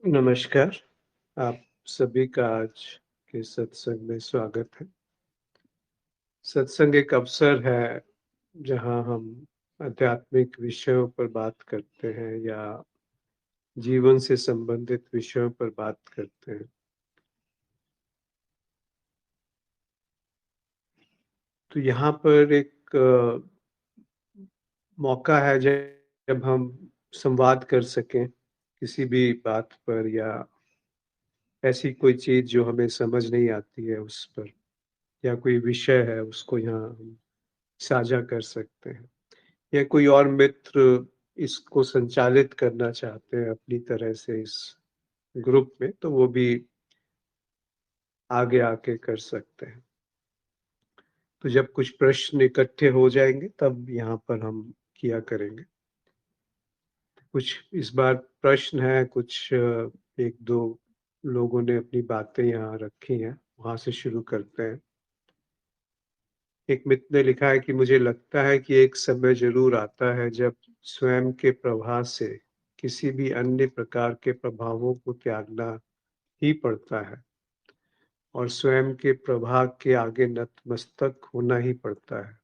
नमस्कार, आप सभी का आज के सत्संग में स्वागत है। सत्संग एक अवसर है, जहाँ हम आध्यात्मिक विषयों पर बात करते हैं या जीवन से संबंधित विषयों पर बात करते हैं। तो यहाँ पर एक मौका है जब हम संवाद कर सकें किसी भी बात पर या ऐसी कोई चीज़ जो हमें समझ नहीं आती है उस पर, या कोई विषय है उसको यहाँ हम साझा कर सकते हैं। या कोई और मित्र इसको संचालित करना चाहते हैं अपनी तरह से इस ग्रुप में, तो वो भी आगे आके कर सकते हैं। तो जब कुछ प्रश्न इकट्ठे हो जाएंगे तब यहाँ पर हम किया करेंगे। कुछ इस बार प्रश्न है, कुछ एक दो लोगों ने अपनी बातें यहाँ रखी हैं, वहां से शुरू करते हैं। एक मित्र ने लिखा है कि मुझे लगता है कि एक समय जरूर आता है जब स्वयं के प्रवाह से किसी भी अन्य प्रकार के प्रभावों को त्यागना ही पड़ता है और स्वयं के प्रवाह के आगे नतमस्तक होना ही पड़ता है,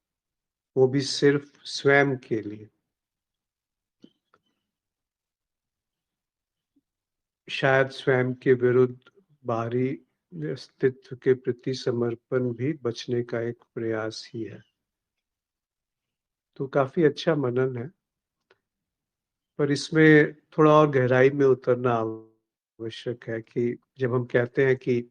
वो भी सिर्फ स्वयं के लिए। शायद स्वयं के विरुद्ध बाहरी अस्तित्व के प्रति समर्पण भी बचने का एक प्रयास ही है। तो काफी अच्छा मनन है, पर इसमें थोड़ा और गहराई में उतरना आवश्यक है कि जब हम कहते हैं कि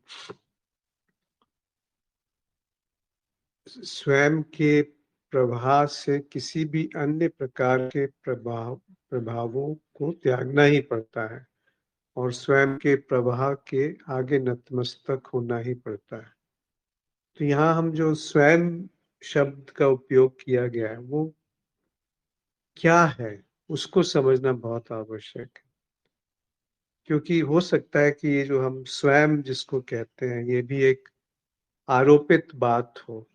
स्वयं के प्रवाह से किसी भी अन्य प्रकार के प्रभावों को त्यागना ही पड़ता है और स्वयं के प्रवाह के आगे नतमस्तक होना ही पड़ता है। तो यहाँ हम जो स्वयं शब्द का उपयोग किया गया है वो क्या है, उसको समझना बहुत आवश्यक है। क्योंकि हो सकता है कि ये जो हम स्वयं जिसको कहते हैं ये भी एक आरोपित बात हो,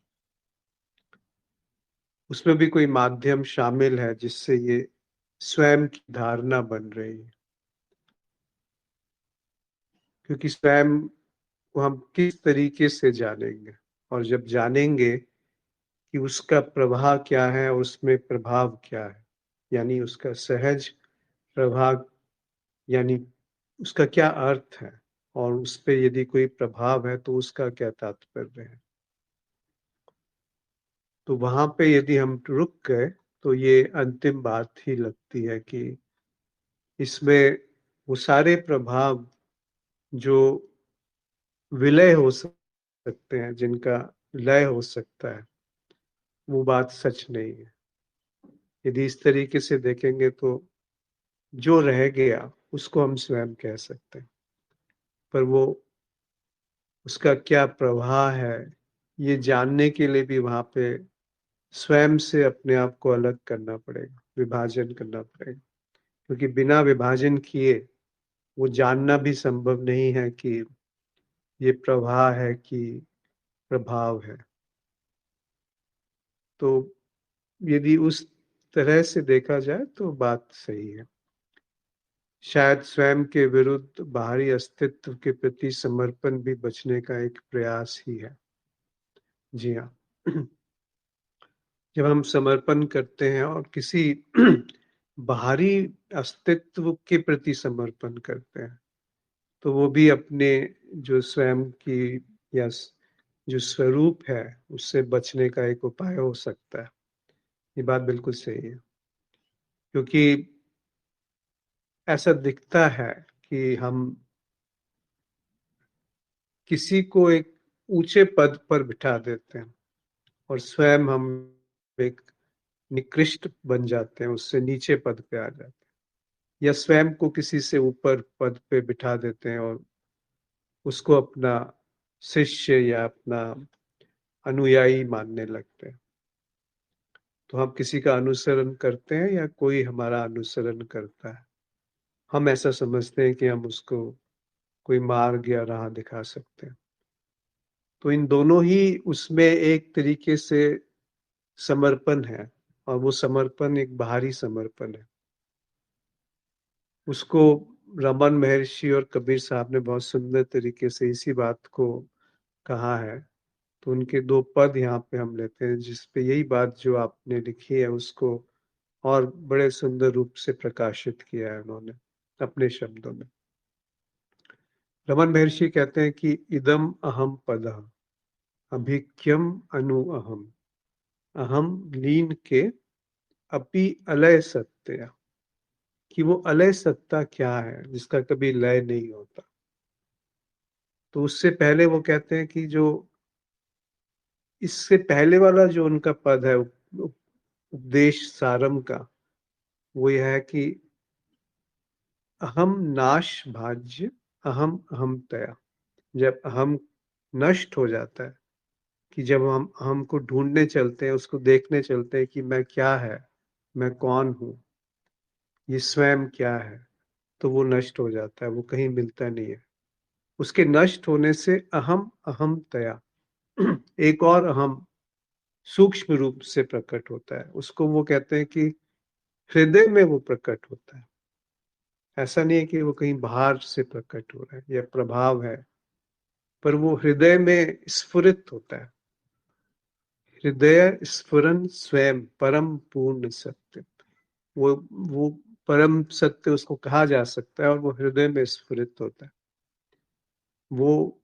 उसमें भी कोई माध्यम शामिल है जिससे ये स्वयं की धारणा बन रही है। क्योंकि स्वयं को हम किस तरीके से जानेंगे, और जब जानेंगे कि उसका प्रवाह क्या है और उसमें प्रभाव क्या है, यानी उसका सहज प्रभाव, यानी उसका क्या अर्थ है और उस पे यदि कोई प्रभाव है तो उसका क्या तात्पर्य है, तो वहां पे यदि हम रुक गए तो ये अंतिम बात ही लगती है कि इसमें वो सारे प्रभाव जो विलय हो सकते हैं, जिनका लय हो सकता है, वो बात सच नहीं है। यदि इस तरीके से देखेंगे तो जो रह गया उसको हम स्वयं कह सकते हैं, पर वो उसका क्या प्रवाह है ये जानने के लिए भी वहां पे स्वयं से अपने आप को अलग करना पड़ेगा, विभाजन करना पड़ेगा। क्योंकि बिना विभाजन किए वो जानना भी संभव नहीं है कि ये प्रवाह है कि प्रभाव है। तो यदि उस तरह से देखा जाए तो बात सही है। शायद स्वयं के विरुद्ध बाहरी अस्तित्व के प्रति समर्पण भी बचने का एक प्रयास ही है। जी हाँ। जब हम समर्पण करते हैं और किसी बाहरी अस्तित्व के प्रति समर्पण करते हैं, तो वो भी अपने जो स्वयं की या जो स्वरूप है उससे बचने का एक उपाय हो सकता है। ये बात बिल्कुल सही है। क्योंकि ऐसा दिखता है कि हम किसी को एक ऊंचे पद पर बिठा देते हैं और स्वयं हम एक निकृष्ट बन जाते हैं, उससे नीचे पद पे आ जाते हैं, या स्वयं को किसी से ऊपर पद पे बिठा देते हैं और उसको अपना शिष्य या अपना अनुयायी मानने लगते हैं। तो हम किसी का अनुसरण करते हैं या कोई हमारा अनुसरण करता है, हम ऐसा समझते हैं कि हम उसको कोई मार्ग या राह दिखा सकते हैं। तो इन दोनों ही उसमें एक तरीके से समर्पण है, और वो समर्पण एक बाहरी समर्पण है। उसको रमन महर्षि और कबीर साहब ने बहुत सुंदर तरीके से इसी बात को कहा है। तो उनके दो पद यहाँ पे हम लेते हैं, जिसपे यही बात जो आपने लिखी है उसको और बड़े सुंदर रूप से प्रकाशित किया है उन्होंने अपने शब्दों में। रमन महर्षि कहते हैं कि इदम अहम पदः अभिक्यम अनु अहम, अहम लीन के अपि अलय सत्य, कि वो अलय सत्ता क्या है जिसका कभी लय नहीं होता। तो उससे पहले वो कहते हैं कि जो इससे पहले वाला जो उनका पद है उपदेश सारम का, वो यह है कि अहम नाश भाज्य अहम अहम तया। जब अहम नष्ट हो जाता है, कि जब हम को ढूंढने चलते हैं, उसको देखने चलते हैं कि मैं क्या है, मैं कौन हूं, ये स्वयं क्या है, तो वो नष्ट हो जाता है, वो कहीं मिलता नहीं है। उसके नष्ट होने से अहम अहम तया एक और अहम सूक्ष्म रूप से प्रकट होता है। उसको वो कहते हैं कि हृदय में वो प्रकट होता है। ऐसा नहीं है कि वो कहीं बाहर से प्रकट हो रहा है या प्रभाव है, पर वो हृदय में स्फुरित होता है। हृदय स्फुरन स्वयं परम पूर्ण सत्य, वो परम सत्य उसको कहा जा सकता है, और वो हृदय में स्फुरित होता है। वो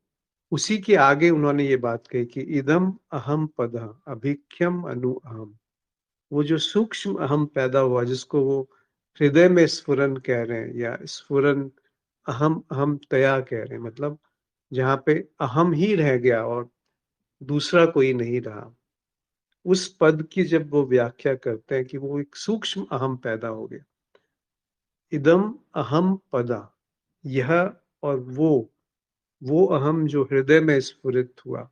उसी के आगे उन्होंने ये बात कही कि इदम अहम पद अभिख्यम अनु अहम। वो जो सूक्ष्म अहम पैदा हुआ, जिसको वो हृदय में स्फुरन कह रहे हैं, या स्फुरन अहम अहम तया कह रहे हैं, मतलब जहां पे अहम ही रह गया और दूसरा कोई नहीं रहा। उस पद की जब वो व्याख्या करते हैं कि वो एक सूक्ष्म अहम पैदा हो गया, इदम अहम पदा, यह और वो अहम जो हृदय में स्फुरित हुआ,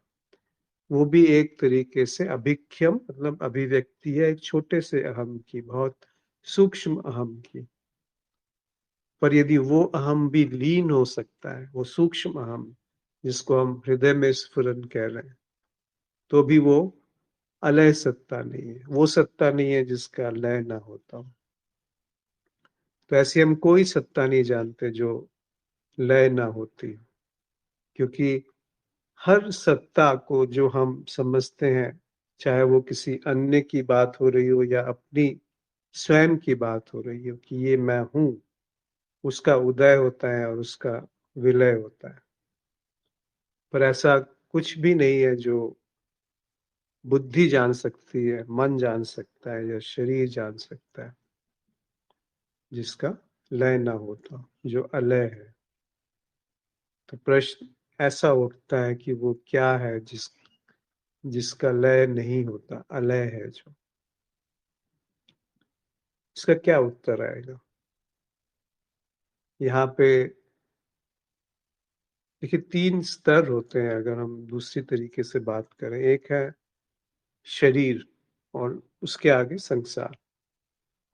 वो भी एक तरीके से अभिख्यम मतलब अभिव्यक्ति है एक छोटे से अहम की, बहुत सूक्ष्म अहम की। पर यदि वो अहम भी लीन हो सकता है, वो सूक्ष्म अहम जिसको हम हृदय में स्फुरन कह रहे हैं, तो भी वो अलय सत्ता नहीं है, वो सत्ता नहीं है जिसका लय ना होता हो। तो ऐसी हम कोई सत्ता नहीं जानते जो लय ना होती, क्योंकि हर सत्ता को जो हम समझते हैं, चाहे वो किसी अन्य की बात हो रही हो या अपनी स्वयं की बात हो रही हो कि ये मैं हूं, उसका उदय होता है और उसका विलय होता है। पर ऐसा कुछ भी नहीं है जो बुद्धि जान सकती है, मन जान सकता है या शरीर जान सकता है, जिसका लय ना होता, जो अलय है। तो प्रश्न ऐसा उठता है कि वो क्या है जिसका लय नहीं होता, अलय है जो, इसका क्या उत्तर आएगा? यहाँ पे देखिए, तीन स्तर होते हैं अगर हम दूसरी तरीके से बात करें। एक है शरीर, और उसके आगे संसार,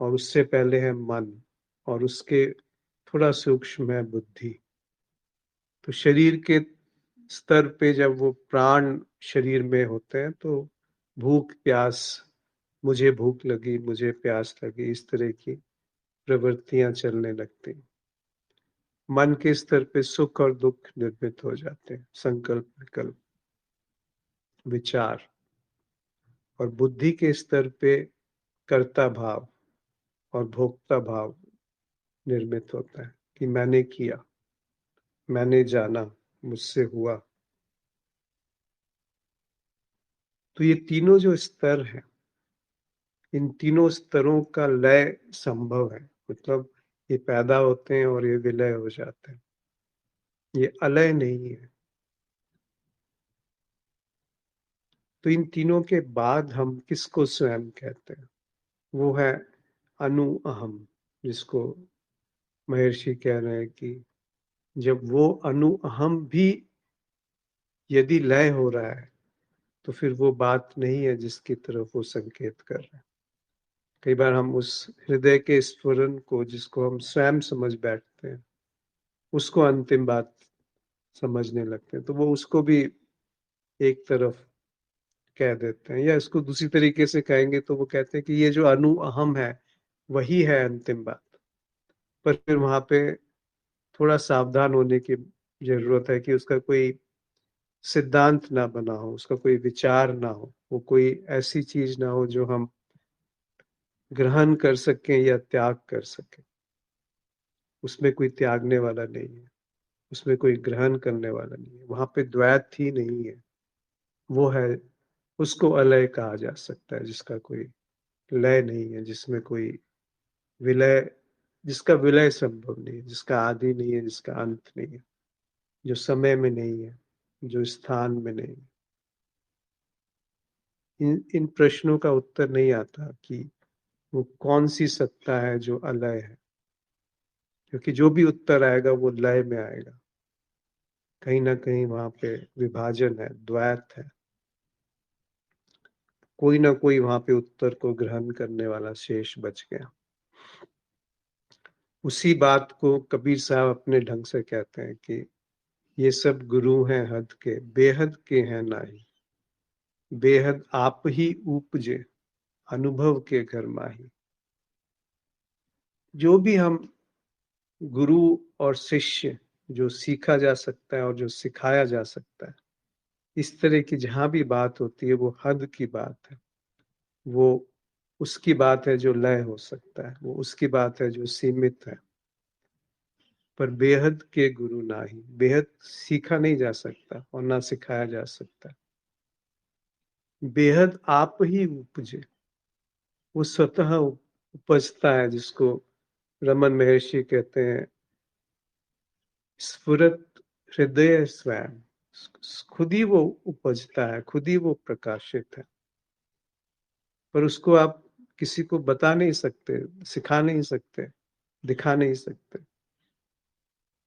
और उससे पहले है मन, और उसके थोड़ा सूक्ष्म है बुद्धि। तो शरीर के स्तर पे जब वो प्राण शरीर में होते हैं, तो भूख प्यास, मुझे भूख लगी, मुझे प्यास लगी, इस तरह की प्रवृत्तियां चलने लगती। मन के स्तर पे सुख और दुख निर्मित हो जाते हैं, संकल्प विकल्प विचार। और बुद्धि के स्तर पे कर्ता भाव और भोक्ता भाव निर्मित होता है कि मैंने किया, मैंने जाना, मुझसे हुआ। तो ये तीनों जो स्तर हैं, इन तीनों स्तरों का लय संभव है, मतलब ये पैदा होते हैं और ये विलय हो जाते हैं, ये अलय नहीं है। तो इन तीनों के बाद हम किसको स्वयं कहते हैं? वो है अनु अहम, जिसको महर्षि कह रहे हैं कि जब वो अनु अहम भी यदि लय हो रहा है, तो फिर वो बात नहीं है जिसकी तरफ वो संकेत कर रहे हैं। कई बार हम उस हृदय के स्फुरन को, जिसको हम स्वयं समझ बैठते हैं, उसको अंतिम बात समझने लगते हैं, तो वो उसको भी एक तरफ कह देते हैं। या इसको दूसरी तरीके से कहेंगे तो वो कहते हैं कि ये जो अनु अहम है, वही है अंतिम बात। पर फिर वहां पे थोड़ा सावधान होने की जरूरत है कि उसका कोई सिद्धांत ना बना हो, उसका कोई विचार ना हो, वो कोई ऐसी चीज ना हो जो हम ग्रहण कर सकें या त्याग कर सकें। उसमें कोई त्यागने वाला नहीं है, उसमें कोई ग्रहण करने वाला नहीं है, वहां पे द्वैत ही नहीं है। वो है, उसको अलय कहा जा सकता है, जिसका कोई लय नहीं है, जिसमें कोई विलय, जिसका विलय संभव नहीं है, जिसका आदि नहीं है, जिसका अंत नहीं है, जो समय में नहीं है, जो स्थान में नहीं है। इन प्रश्नों का उत्तर नहीं आता कि वो कौन सी सत्ता है जो अलय है, क्योंकि जो भी उत्तर आएगा वो लय में आएगा। कहीं ना कहीं वहां पे विभाजन है, द्वैत है, कोई ना कोई वहां पे उत्तर को ग्रहण करने वाला शेष बच गया। उसी बात को कबीर साहब अपने ढंग से कहते हैं कि ये सब गुरु हैं हद के, बेहद के हैं नाही, बेहद आप ही उपजे, अनुभव के घर माही। जो भी हम गुरु और शिष्य, जो सीखा जा सकता है और जो सिखाया जा सकता है, इस तरह की जहां भी बात होती है वो हद की बात है। वो उसकी बात है जो लय हो सकता है, वो उसकी बात है जो सीमित है। पर बेहद के गुरु नाही, बेहद सीखा नहीं जा सकता और ना सिखाया जा सकता। बेहद आप ही उपजे, वो स्वतः उपजता है, जिसको रमन महर्षि कहते हैं स्फुरत हृदय स्वयं। खुद ही वो उपजता है, खुद ही वो प्रकाशित है, पर उसको आप किसी को बता नहीं सकते, सिखा नहीं सकते, दिखा नहीं सकते।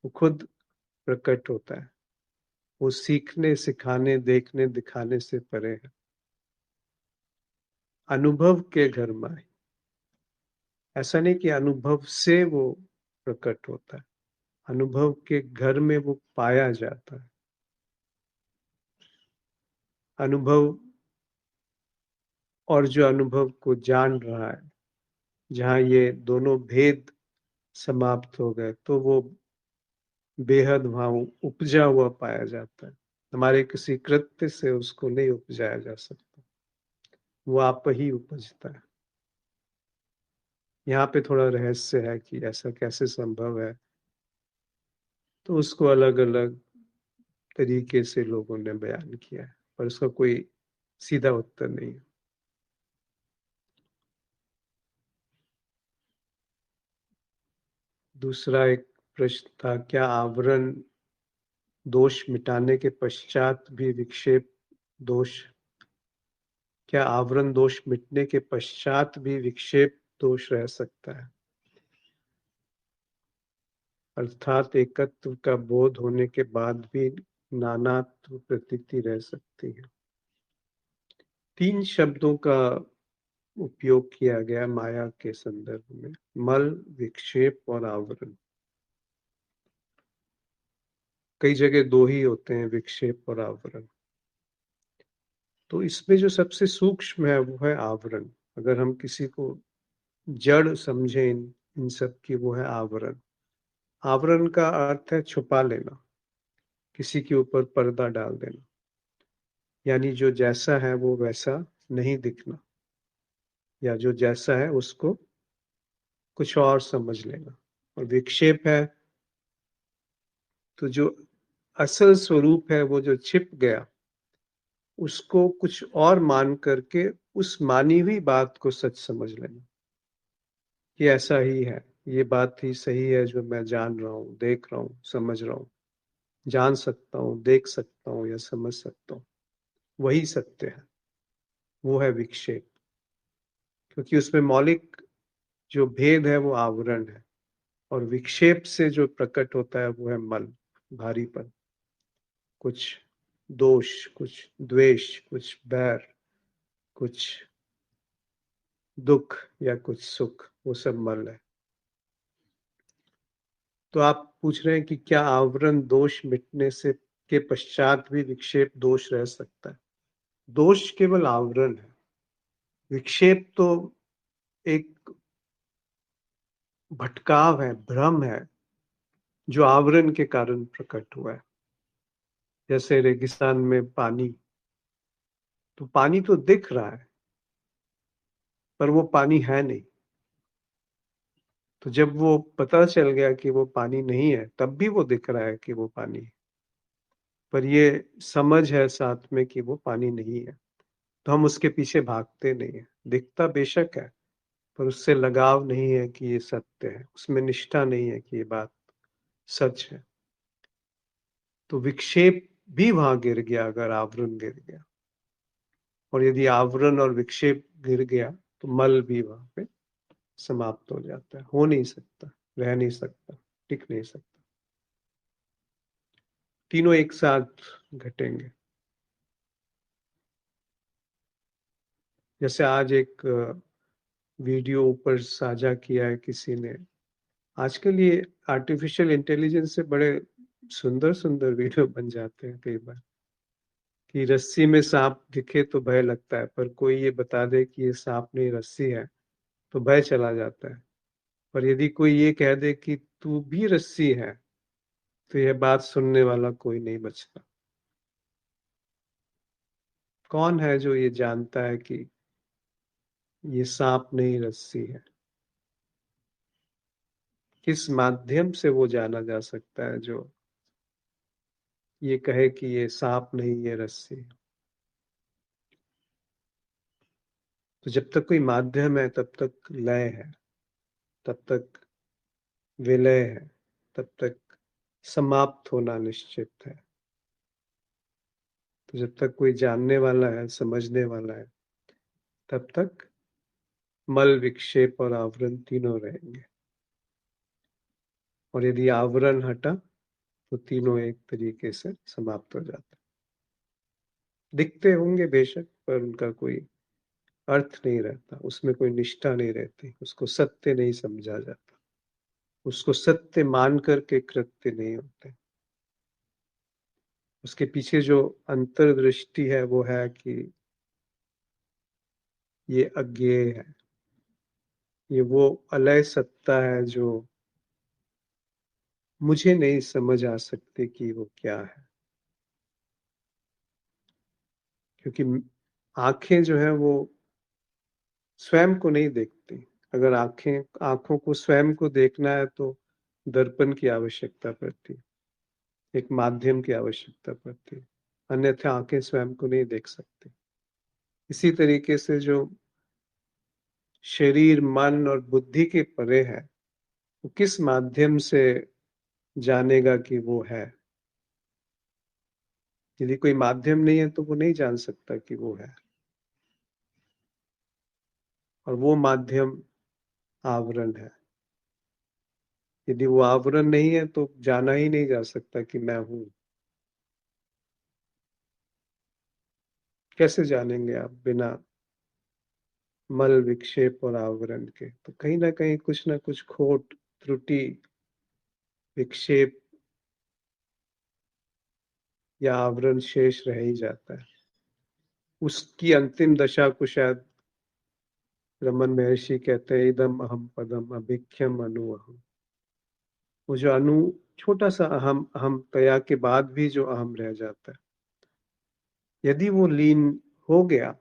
वो खुद प्रकट होता है। वो सीखने, सिखाने, देखने, दिखाने से परे है। अनुभव के घर में, ऐसा नहीं कि अनुभव से वो प्रकट होता है, अनुभव के घर में वो पाया जाता है। अनुभव और जो अनुभव को जान रहा है, जहां ये दोनों भेद समाप्त हो गए, तो वो बेहद वहां उपजा हुआ पाया जाता है। हमारे किसी कृत्य से उसको नहीं उपजाया जा सकता, वो आप ही उपजता है। यहाँ पे थोड़ा रहस्य है कि ऐसा कैसे संभव है, तो उसको अलग अलग तरीके से लोगों ने बयान किया है, पर उसका कोई सीधा उत्तर नहीं है। दूसरा एक प्रश्न था, क्या आवरण दोष मिटाने के पश्चात भी विक्षेप दोष, क्या आवरण दोष मिटने के पश्चात भी विक्षेप दोष रह सकता है, अर्थात एकत्व का बोध होने के बाद भी नानात्व प्रतीति रह सकती है। 3 शब्दों का उपयोग किया गया माया के संदर्भ में, मल, विक्षेप और आवरण। कई जगह 2 ही होते हैं, विक्षेप और आवरण। तो इसमें जो सबसे सूक्ष्म है वो है आवरण। अगर हम किसी को जड़ समझें इन सब की, वो है आवरण। आवरण का अर्थ है छुपा लेना, किसी के ऊपर पर्दा डाल देना, यानी जो जैसा है वो वैसा नहीं दिखना, या जो जैसा है उसको कुछ और समझ लेना। और विक्षेप है तो जो असल स्वरूप है, वो जो छिप गया, उसको कुछ और मान करके उस मानी हुई बात को सच समझ लेना कि ऐसा ही है, ये बात ही सही है जो मैं जान रहा हूँ, देख रहा हूँ, समझ रहा हूँ, जान सकता हूँ, देख सकता हूँ या समझ सकता हूँ, वही सत्य है। वो है विक्षेप, क्योंकि उसमें मौलिक जो भेद है वो आवरण है, और विक्षेप से जो प्रकट होता है वो है मल, भारीपन, कुछ दोष, कुछ द्वेष, कुछ बैर, कुछ दुख या कुछ सुख, वो सब मल है। तो आप पूछ रहे हैं कि क्या आवरण दोष मिटने से के पश्चात भी विक्षेप दोष रह सकता है। दोष केवल आवरण है, विक्षेप तो एक भटकाव है, भ्रम है, जो आवरण के कारण प्रकट हुआ है। जैसे रेगिस्तान में पानी, तो पानी तो दिख रहा है पर वो पानी है नहीं। तो जब वो पता चल गया कि वो पानी नहीं है, तब भी वो दिख रहा है कि वो पानी है, पर ये समझ है साथ में कि वो पानी नहीं है, तो हम उसके पीछे भागते नहीं है। दिखता बेशक है, पर उससे लगाव नहीं है कि ये सत्य है, उसमें निष्ठा नहीं है कि ये बात सच है। तो विक्षेप भी वहां गिर गया अगर आवरण गिर गया, और यदि आवरण और विक्षेप गिर गया तो मल भी वहां पे समाप्त हो जाता है, हो नहीं सकता, रह नहीं सकता, टिक नहीं सकता। तीनों एक साथ घटेंगे। जैसे आज एक वीडियो ऊपर साझा किया है किसी ने। आजकल ये आर्टिफिशियल इंटेलिजेंस से बड़े सुंदर सुंदर वीडियो बन जाते हैं कई बार, कि रस्सी में सांप दिखे तो भय लगता है, पर कोई ये बता दे कि ये सांप नहीं रस्सी है तो भय चला जाता है। पर यदि कोई ये कह दे कि तू भी रस्सी है, तो यह बात सुनने वाला कोई नहीं बचता। कौन है जो ये जानता है कि ये सांप नहीं रस्सी है? किस माध्यम से वो जाना जा सकता है जो ये कहे कि ये सांप नहीं, ये रस्सी है? तो जब तक कोई माध्यम है तब तक लय है, तब तक विलय है, तब तक समाप्त होना निश्चित है। तो जब तक कोई जानने वाला है, समझने वाला है, तब तक मल, विक्षेप और आवरण तीनों रहेंगे। और यदि आवरण हटा तो तीनों एक तरीके से समाप्त हो जाते हैं। दिखते होंगे बेशक, पर उनका कोई अर्थ नहीं रहता, उसमें कोई निष्ठा नहीं रहती, उसको सत्य नहीं समझा जाता, उसको सत्य मान करके कृत्य नहीं होते। उसके पीछे जो अंतर्दृष्टि है वो है कि ये अज्ञेय है, ये वो अलय सत्ता है जो मुझे नहीं समझ आ सकती कि वो क्या है। क्योंकि आंखें जो है वो स्वयं को नहीं देखती। अगर आंखों को स्वयं को देखना है तो दर्पण की आवश्यकता पड़ती है, एक माध्यम की आवश्यकता पड़ती है, अन्यथा आंखें स्वयं को नहीं देख सकती। इसी तरीके से जो शरीर, मन और बुद्धि के परे है, वो किस माध्यम से जानेगा कि वो है? यदि कोई माध्यम नहीं है तो वो नहीं जान सकता कि वो है। और वो माध्यम आवरण है। यदि वो आवरण नहीं है तो जाना ही नहीं जा सकता कि मैं हूं। कैसे जानेंगे आप बिना मल, विक्षेप और आवरण के? तो कहीं ना कुछ खोट, त्रुटि, विक्षेप या आवरण शेष रह ही जाता है। उसकी अंतिम दशा को शायद रमन महर्षि कहते हैं, इदम अहम पदम अभिख्यम अनु अहम। वो जो अनु, छोटा सा अहम, अहम तया के बाद भी जो अहम रह जाता है, यदि वो लीन हो गया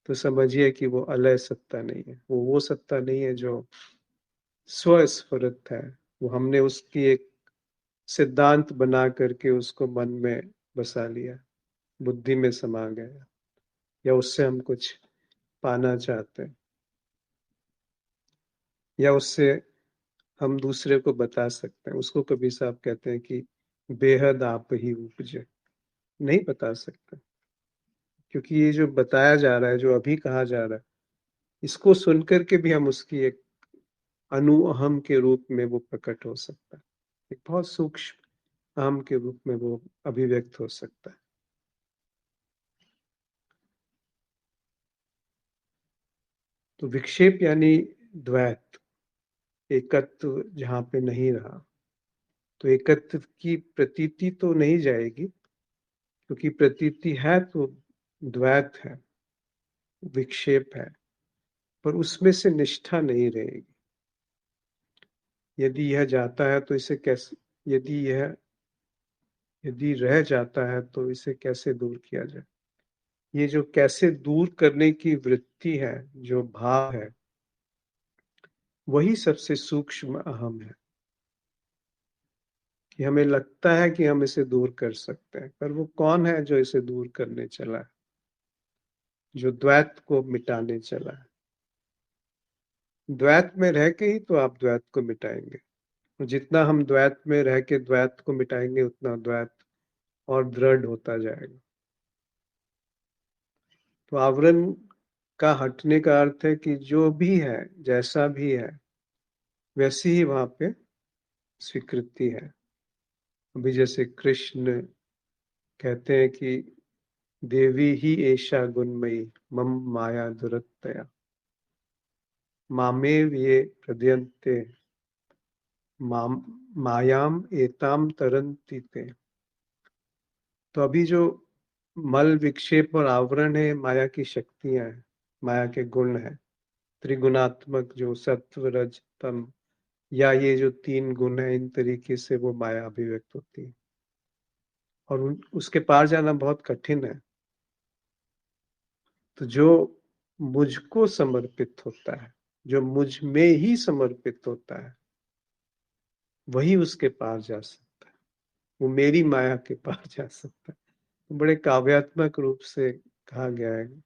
तो समझिए कि वो अलय सत्ता नहीं है, वो सत्ता नहीं है जो स्वस्फुरत है। वो हमने उसकी एक सिद्धांत बना करके उसको मन में बसा लिया, बुद्धि में समा गया, या उससे हम कुछ पाना चाहते हैं, या उससे हम दूसरे को बता सकते हैं। उसको कबीर साहब कहते हैं कि बेहद आप ही उपजे। नहीं बता सकते, क्योंकि ये जो बताया जा रहा है, जो अभी कहा जा रहा है, इसको सुनकर के भी हम उसकी एक अनु अहम के रूप में वो प्रकट हो सकता है, एक बहुत सूक्ष्म अहम के रूप में वो अभिव्यक्त हो सकता है। तो विक्षेप यानी द्वैत, एकत्व जहां पे नहीं रहा। तो एकत्व की प्रतीति तो नहीं जाएगी, क्योंकि प्रतीति है तो द्वैत है, विक्षेप है, पर उसमें से निष्ठा नहीं रहेगी। यदि यह जाता है तो इसे कैसे यदि रह जाता है तो इसे कैसे दूर किया जाए। ये जो कैसे दूर करने की वृत्ति है, जो भाव है, वही सबसे सूक्ष्म अहम है। कि हमें लगता है कि हम इसे दूर कर सकते हैं, पर वो कौन है जो इसे दूर करने चला है, जो द्वैत को मिटाने चला है। द्वैत में रह के ही तो आप द्वैत को मिटाएंगे। जितना हम द्वैत में रह के द्वैत को मिटाएंगे, उतना द्वैत और दृढ़ होता जाएगा। तो आवरण का हटने का अर्थ है कि जो भी है, जैसा भी है, वैसी ही वहां पे स्वीकृति है। अभी जैसे कृष्ण कहते हैं कि देवी ही एषा गुणमयी मम माया दुरत्यया मामेव ये प्रद्यन्ते मायाम एताम तरन्ति ते। तो अभी जो मल विक्षेप और आवरण है, माया की शक्तियां हैं, माया के गुण है, त्रिगुणात्मक जो सत्व रज तम, या ये जो तीन गुण है, इन तरीके से वो माया अभिव्यक्त होती है। और उसके पार जाना बहुत कठिन है। तो जो मुझको समर्पित होता है, जो मुझ में ही समर्पित होता है, वही उसके पार जा सकता है। वो मेरी माया के पार जा सकता है। तो बड़े काव्यात्मक रूप से कहा गया है।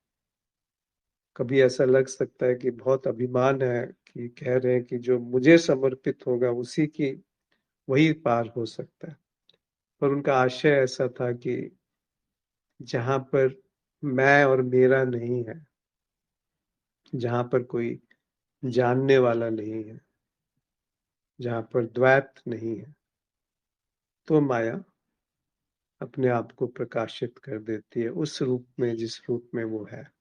कभी ऐसा लग सकता है कि बहुत अभिमान है कि कह रहे हैं कि जो मुझे समर्पित होगा उसी की वही पार हो सकता है। पर उनका आशय ऐसा था कि जहां पर मैं और मेरा नहीं है, जहां पर कोई जानने वाला नहीं है, जहां पर द्वैत नहीं है, तो माया अपने आप को प्रकाशित कर देती है उस रूप में जिस रूप में वो है।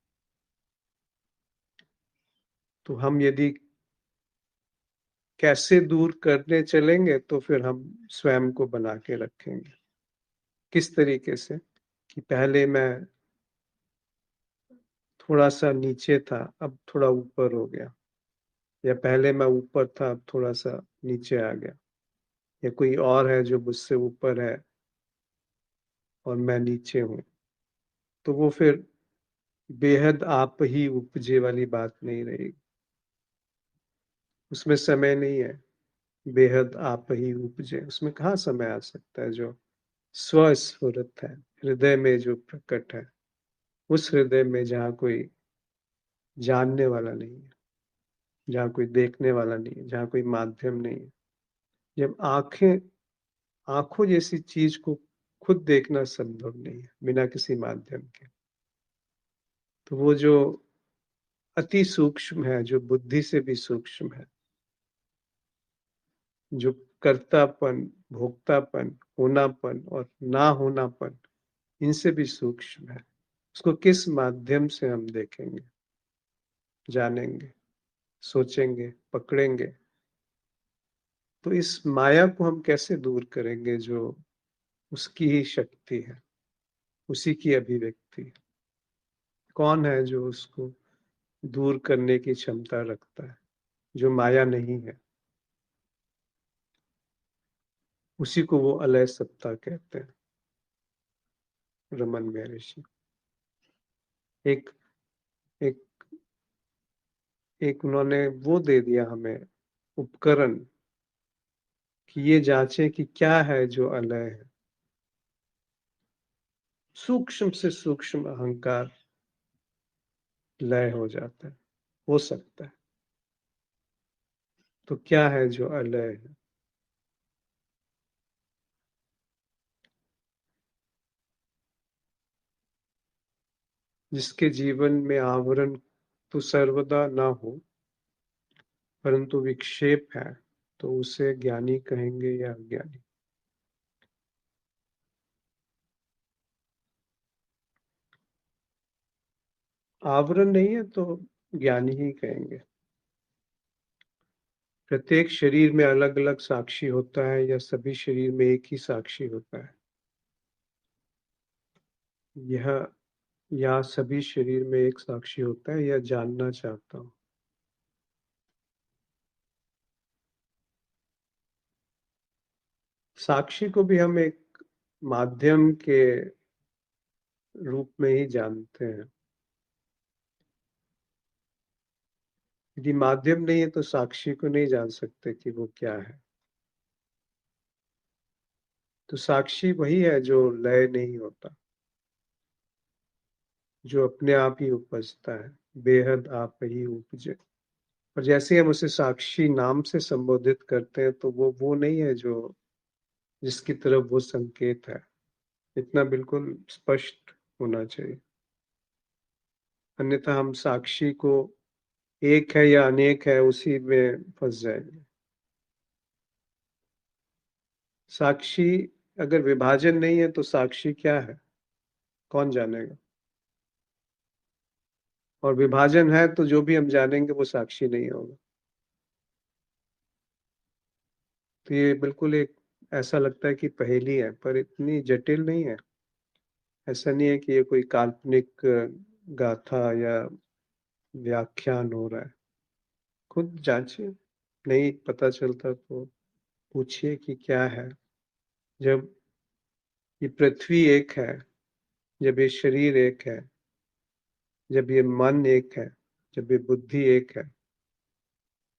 तो हम यदि कैसे दूर करने चलेंगे तो फिर हम स्वयं को बना के रखेंगे। किस तरीके से कि पहले मैं थोड़ा सा नीचे था, अब थोड़ा ऊपर हो गया, या पहले मैं ऊपर था, अब थोड़ा सा नीचे आ गया, या कोई और है जो मुझसे ऊपर है और मैं नीचे हूं। तो वो फिर बेहद आप ही उपजे वाली बात नहीं रहेगी। उसमें समय नहीं है। बेहद आप ही उपजे, उसमें कहाँ समय आ सकता है। जो स्वस्फुरत है, हृदय में जो प्रकट है, उस हृदय में जहाँ कोई जानने वाला नहीं है, जहाँ कोई देखने वाला नहीं है, जहाँ कोई माध्यम नहीं है। जब आंखों जैसी चीज को खुद देखना संभव नहीं है बिना किसी माध्यम के, तो वो जो अति सूक्ष्म है, जो बुद्धि से भी सूक्ष्म है, जो कर्तापन, भोक्तापन, होनापन और ना होनापन, इनसे भी सूक्ष्म है, उसको किस माध्यम से हम देखेंगे, जानेंगे, सोचेंगे, पकड़ेंगे। तो इस माया को हम कैसे दूर करेंगे जो उसकी ही शक्ति है, उसी की अभिव्यक्ति है। कौन है जो उसको दूर करने की क्षमता रखता है, जो माया नहीं है। उसी को वो अलय सत्ता कहते हैं, रमन महर्षि। एक एक एक उन्होंने वो दे दिया हमें उपकरण कि ये जांचे कि क्या है जो अलय है। सूक्ष्म से सूक्ष्म अहंकार लय हो जाता है, हो सकता है। तो क्या है जो अलय है। जिसके जीवन में आवरण तो सर्वदा ना हो, परंतु विक्षेप है, तो उसे ज्ञानी कहेंगे या अज्ञानी। आवरण नहीं है तो ज्ञानी ही कहेंगे। प्रत्येक शरीर में अलग अलग साक्षी होता है या सभी शरीर में एक ही साक्षी होता है, यह या सभी शरीर में एक साक्षी होता है, यह जानना चाहता हूं। साक्षी को भी हम एक माध्यम के रूप में ही जानते हैं। यदि माध्यम नहीं है तो साक्षी को नहीं जान सकते कि वो क्या है। तो साक्षी वही है जो लय नहीं होता, जो अपने आप ही उपजता है, बेहद आप ही उपजे। और जैसे हम उसे साक्षी नाम से संबोधित करते हैं तो वो नहीं है जो जिसकी तरफ वो संकेत है। इतना बिल्कुल स्पष्ट होना चाहिए, अन्यथा हम साक्षी को एक है या अनेक है उसी में फंस जाएंगे। साक्षी अगर विभाजन नहीं है तो साक्षी क्या है, कौन जानेगा। और विभाजन है तो जो भी हम जानेंगे वो साक्षी नहीं होगा। तो ये बिल्कुल एक ऐसा लगता है कि पहेली है, पर इतनी जटिल नहीं है। ऐसा नहीं है कि ये कोई काल्पनिक गाथा या व्याख्यान हो रहा है। खुद जांचिए, नहीं पता चलता तो पूछिए कि क्या है। जब ये पृथ्वी एक है, जब ये शरीर एक है, जब ये मन एक है, जब ये बुद्धि एक है,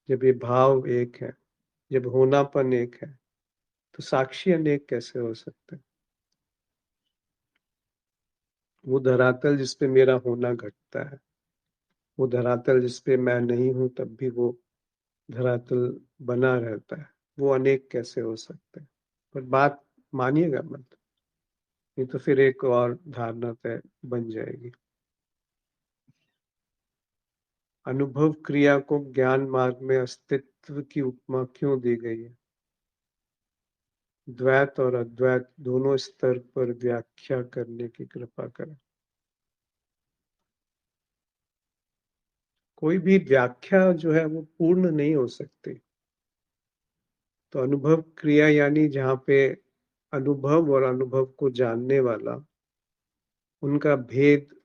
जब ये भाव एक है, जब होनापन एक है, तो साक्षी अनेक कैसे हो सकते हैं। वो धरातल जिसपे मेरा होना घटता है, वो धरातल जिसपे मैं नहीं हूं तब भी वो धरातल बना रहता है, वो अनेक कैसे हो सकते हैं। पर बात मानिएगा मत, नहीं तो फिर एक और धारणा तय बन जाएगी। अनुभव क्रिया को ज्ञान मार्ग में अस्तित्व की उपमा क्यों दी गई है। द्वैत और अद्वैत दोनों स्तर पर व्याख्या करने की कृपा करें। कोई भी व्याख्या जो है वो पूर्ण नहीं हो सकती। तो अनुभव क्रिया यानी जहाँ पे अनुभव और अनुभव को जानने वाला, उनका भेद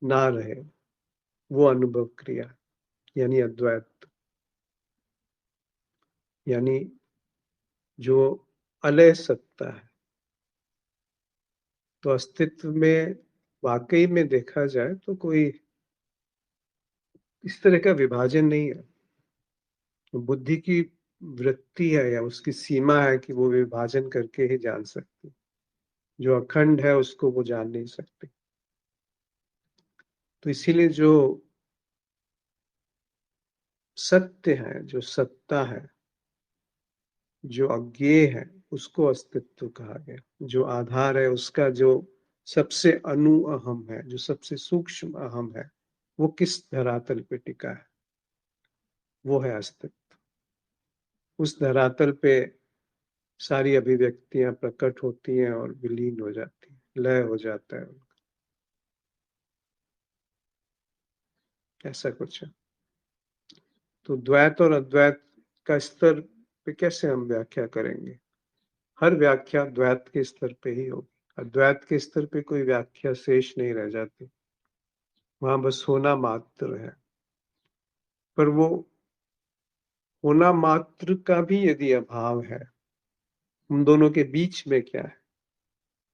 ना रहे, वो अनुभव क्रिया यानी अद्वैत। यानी जो अलय सत्ता है। तो अस्तित्व में वाकई में देखा जाए तो कोई इस तरह का विभाजन नहीं है। बुद्धि की वृत्ति है या उसकी सीमा है कि वो विभाजन करके ही जान सकती। जो अखंड है उसको वो जान नहीं सकती। तो इसीलिए जो सत्य है, जो सत्ता है, जो अज्ञेय है, उसको अस्तित्व कहा गया। जो आधार है उसका जो सबसे अणु अहम है, जो सबसे सूक्ष्म अहम है, वो किस धरातल पे टिका है, वो है अस्तित्व। उस धरातल पे सारी अभिव्यक्तियां प्रकट होती हैं और विलीन हो जाती हैं, लय हो जाता है उनका। ऐसा कुछ है। तो द्वैत और अद्वैत का स्तर पे कैसे हम व्याख्या करेंगे। हर व्याख्या द्वैत के स्तर पे ही होगी। अद्वैत के स्तर पे कोई व्याख्या शेष नहीं रह जाती, वहां बस होना मात्र है। पर वो होना मात्र का भी यदि अभाव है, उन दोनों के बीच में क्या है,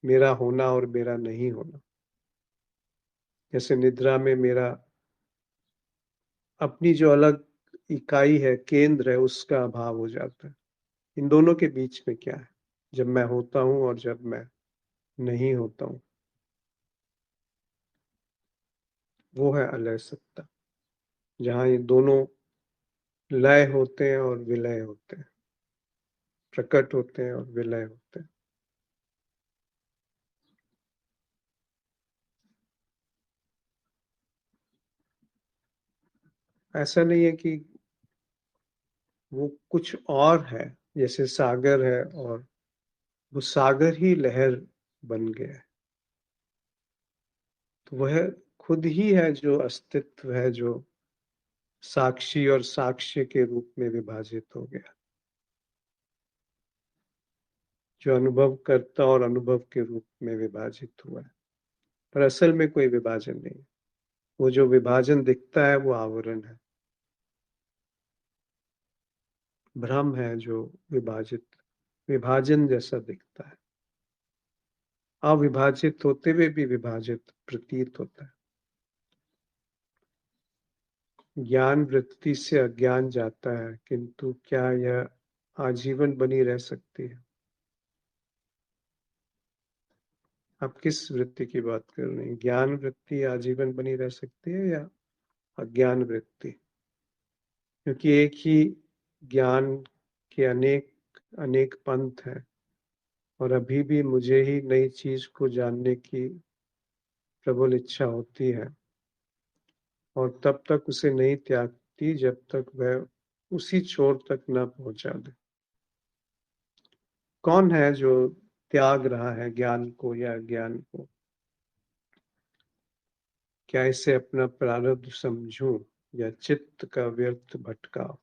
मेरा होना और मेरा नहीं होना। जैसे निद्रा में मेरा अपनी जो अलग इकाई है, केंद्र है, उसका अभाव हो जाता है। इन दोनों के बीच में क्या है, जब मैं होता हूं और जब मैं नहीं होता हूं, वो है अलय सत्ता। जहां ये दोनों लय होते हैं और विलय होते हैं, प्रकट होते हैं और विलय होते हैं। ऐसा नहीं है कि वो कुछ और है। जैसे सागर है और वो सागर ही लहर बन गया है, तो वह खुद ही है जो अस्तित्व है, जो साक्षी और साक्ष्य के रूप में विभाजित हो गया, जो अनुभव करता और अनुभव के रूप में विभाजित हुआ है। पर असल में कोई विभाजन नहीं। वो जो विभाजन दिखता है वो आवरण है, भ्रम है जो विभाजित विभाजन जैसा दिखता है, अविभाजित होते हुए भी विभाजित प्रतीत होता है। ज्ञान वृत्ति से अज्ञान जाता है, किंतु क्या यह आजीवन बनी रह सकती है? आप किस वृत्ति की बात कर रहे हैं? ज्ञान वृत्ति आजीवन बनी रह सकती है या अज्ञान वृत्ति? क्योंकि एक ही ज्ञान के अनेक अनेक पंथ हैं, और अभी भी मुझे ही नई चीज को जानने की प्रबल इच्छा होती है, और तब तक उसे नहीं त्यागती जब तक वह उसी छोर तक न पहुंचा दे। कौन है जो त्याग रहा है ज्ञान को या अज्ञान को? क्या इसे अपना प्रारब्ध समझूं या चित्त का व्यर्थ भटकाव?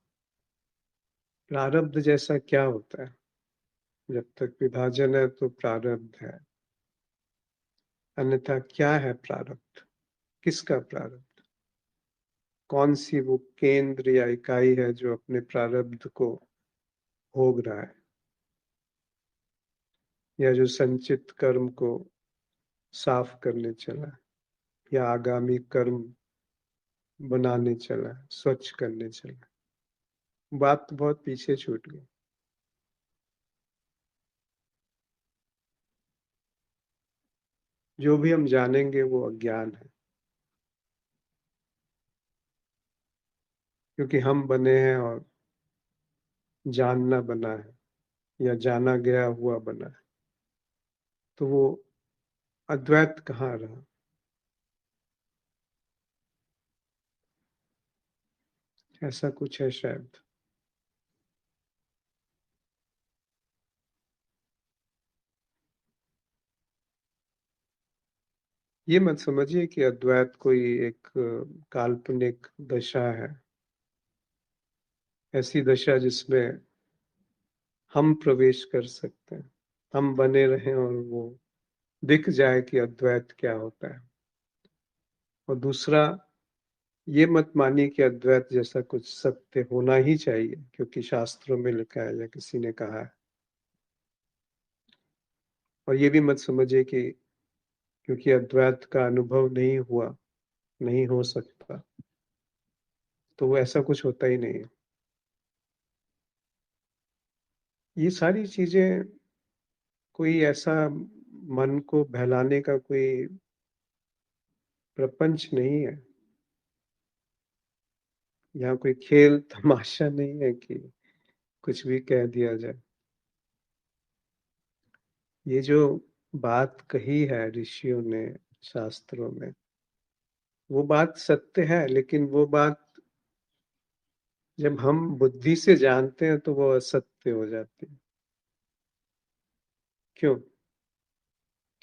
प्रारब्ध जैसा क्या होता है? जब तक विभाजन है तो प्रारब्ध है, अन्यथा क्या है प्रारब्ध? किसका प्रारब्ध? कौन सी वो केंद्र या इकाई है जो अपने प्रारब्ध को भोग रहा है, या जो संचित कर्म को साफ करने चला है, या आगामी कर्म बनाने चला है, स्वच्छ करने चला है? बात तो बहुत पीछे छूट गई। जो भी हम जानेंगे वो अज्ञान है, क्योंकि हम बने हैं और जानना बना है, या जाना गया हुआ बना है। तो वो अद्वैत कहाँ रहा? ऐसा कुछ है शायद। ये मत समझिए कि अद्वैत कोई एक काल्पनिक दशा है, ऐसी दशा जिसमें हम प्रवेश कर सकते हैं, हम बने रहें और वो दिख जाए कि अद्वैत क्या होता है। और दूसरा, ये मत मानिए कि अद्वैत जैसा कुछ सत्य होना ही चाहिए क्योंकि शास्त्रों में लिखा है या किसी ने कहा है। और ये भी मत समझिए कि क्योंकि अद्वैत का अनुभव नहीं हुआ, नहीं हो सकता, तो वो ऐसा कुछ होता ही नहीं है। ये सारी चीजें कोई ऐसा मन को बहलाने का कोई प्रपंच नहीं है, यहाँ कोई खेल तमाशा नहीं है कि कुछ भी कह दिया जाए। ये जो बात कही है ऋषियों ने शास्त्रों में, वो बात सत्य है, लेकिन वो बात जब हम बुद्धि से जानते हैं तो वो असत्य हो जाती है। क्यों?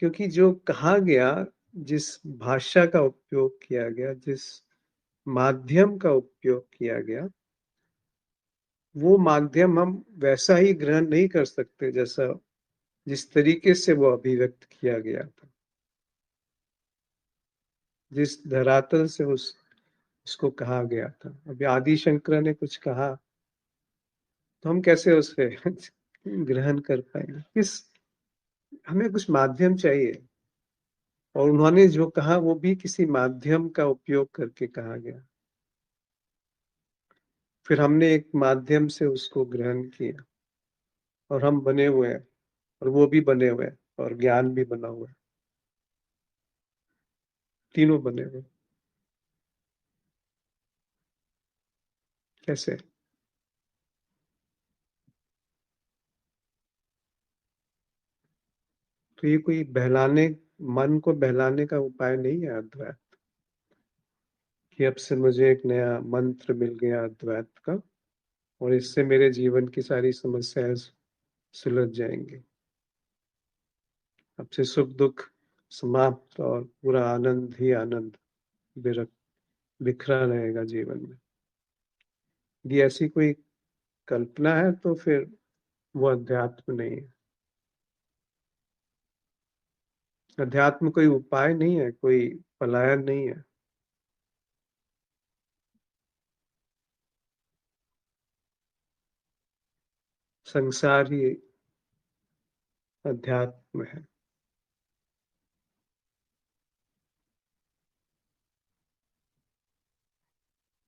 क्योंकि जो कहा गया, जिस भाषा का उपयोग किया गया, जिस माध्यम का उपयोग किया गया, वो माध्यम हम वैसा ही ग्रहण नहीं कर सकते जैसा जिस तरीके से वो अभिव्यक्त किया गया था, जिस धरातल से उसको कहा गया था। अभी आदि शंकर ने कुछ कहा तो हम कैसे उसे ग्रहण कर पाएंगे? किस हमें कुछ माध्यम चाहिए, और उन्होंने जो कहा वो भी किसी माध्यम का उपयोग करके कहा गया। फिर हमने एक माध्यम से उसको ग्रहण किया, और हम बने हुए हैं, और वो भी बने हुए हैं, और ज्ञान भी बना हुआ है। तीनों बने हुए हैं। कैसे? तो ये कोई बहलाने, मन को बहलाने का उपाय नहीं है अद्वैत, कि अब से मुझे एक नया मंत्र मिल गया अद्वैत का, और इससे मेरे जीवन की सारी समस्याएं सुलझ जाएंगी। अब से सुख दुख समाप्त, और पूरा आनंद ही आनंद बिखरा रहेगा जीवन में। यदि ऐसी कोई कल्पना है तो फिर वो अध्यात्म नहीं है। अध्यात्म कोई उपाय नहीं है, कोई पलायन नहीं है। संसार ही अध्यात्म है।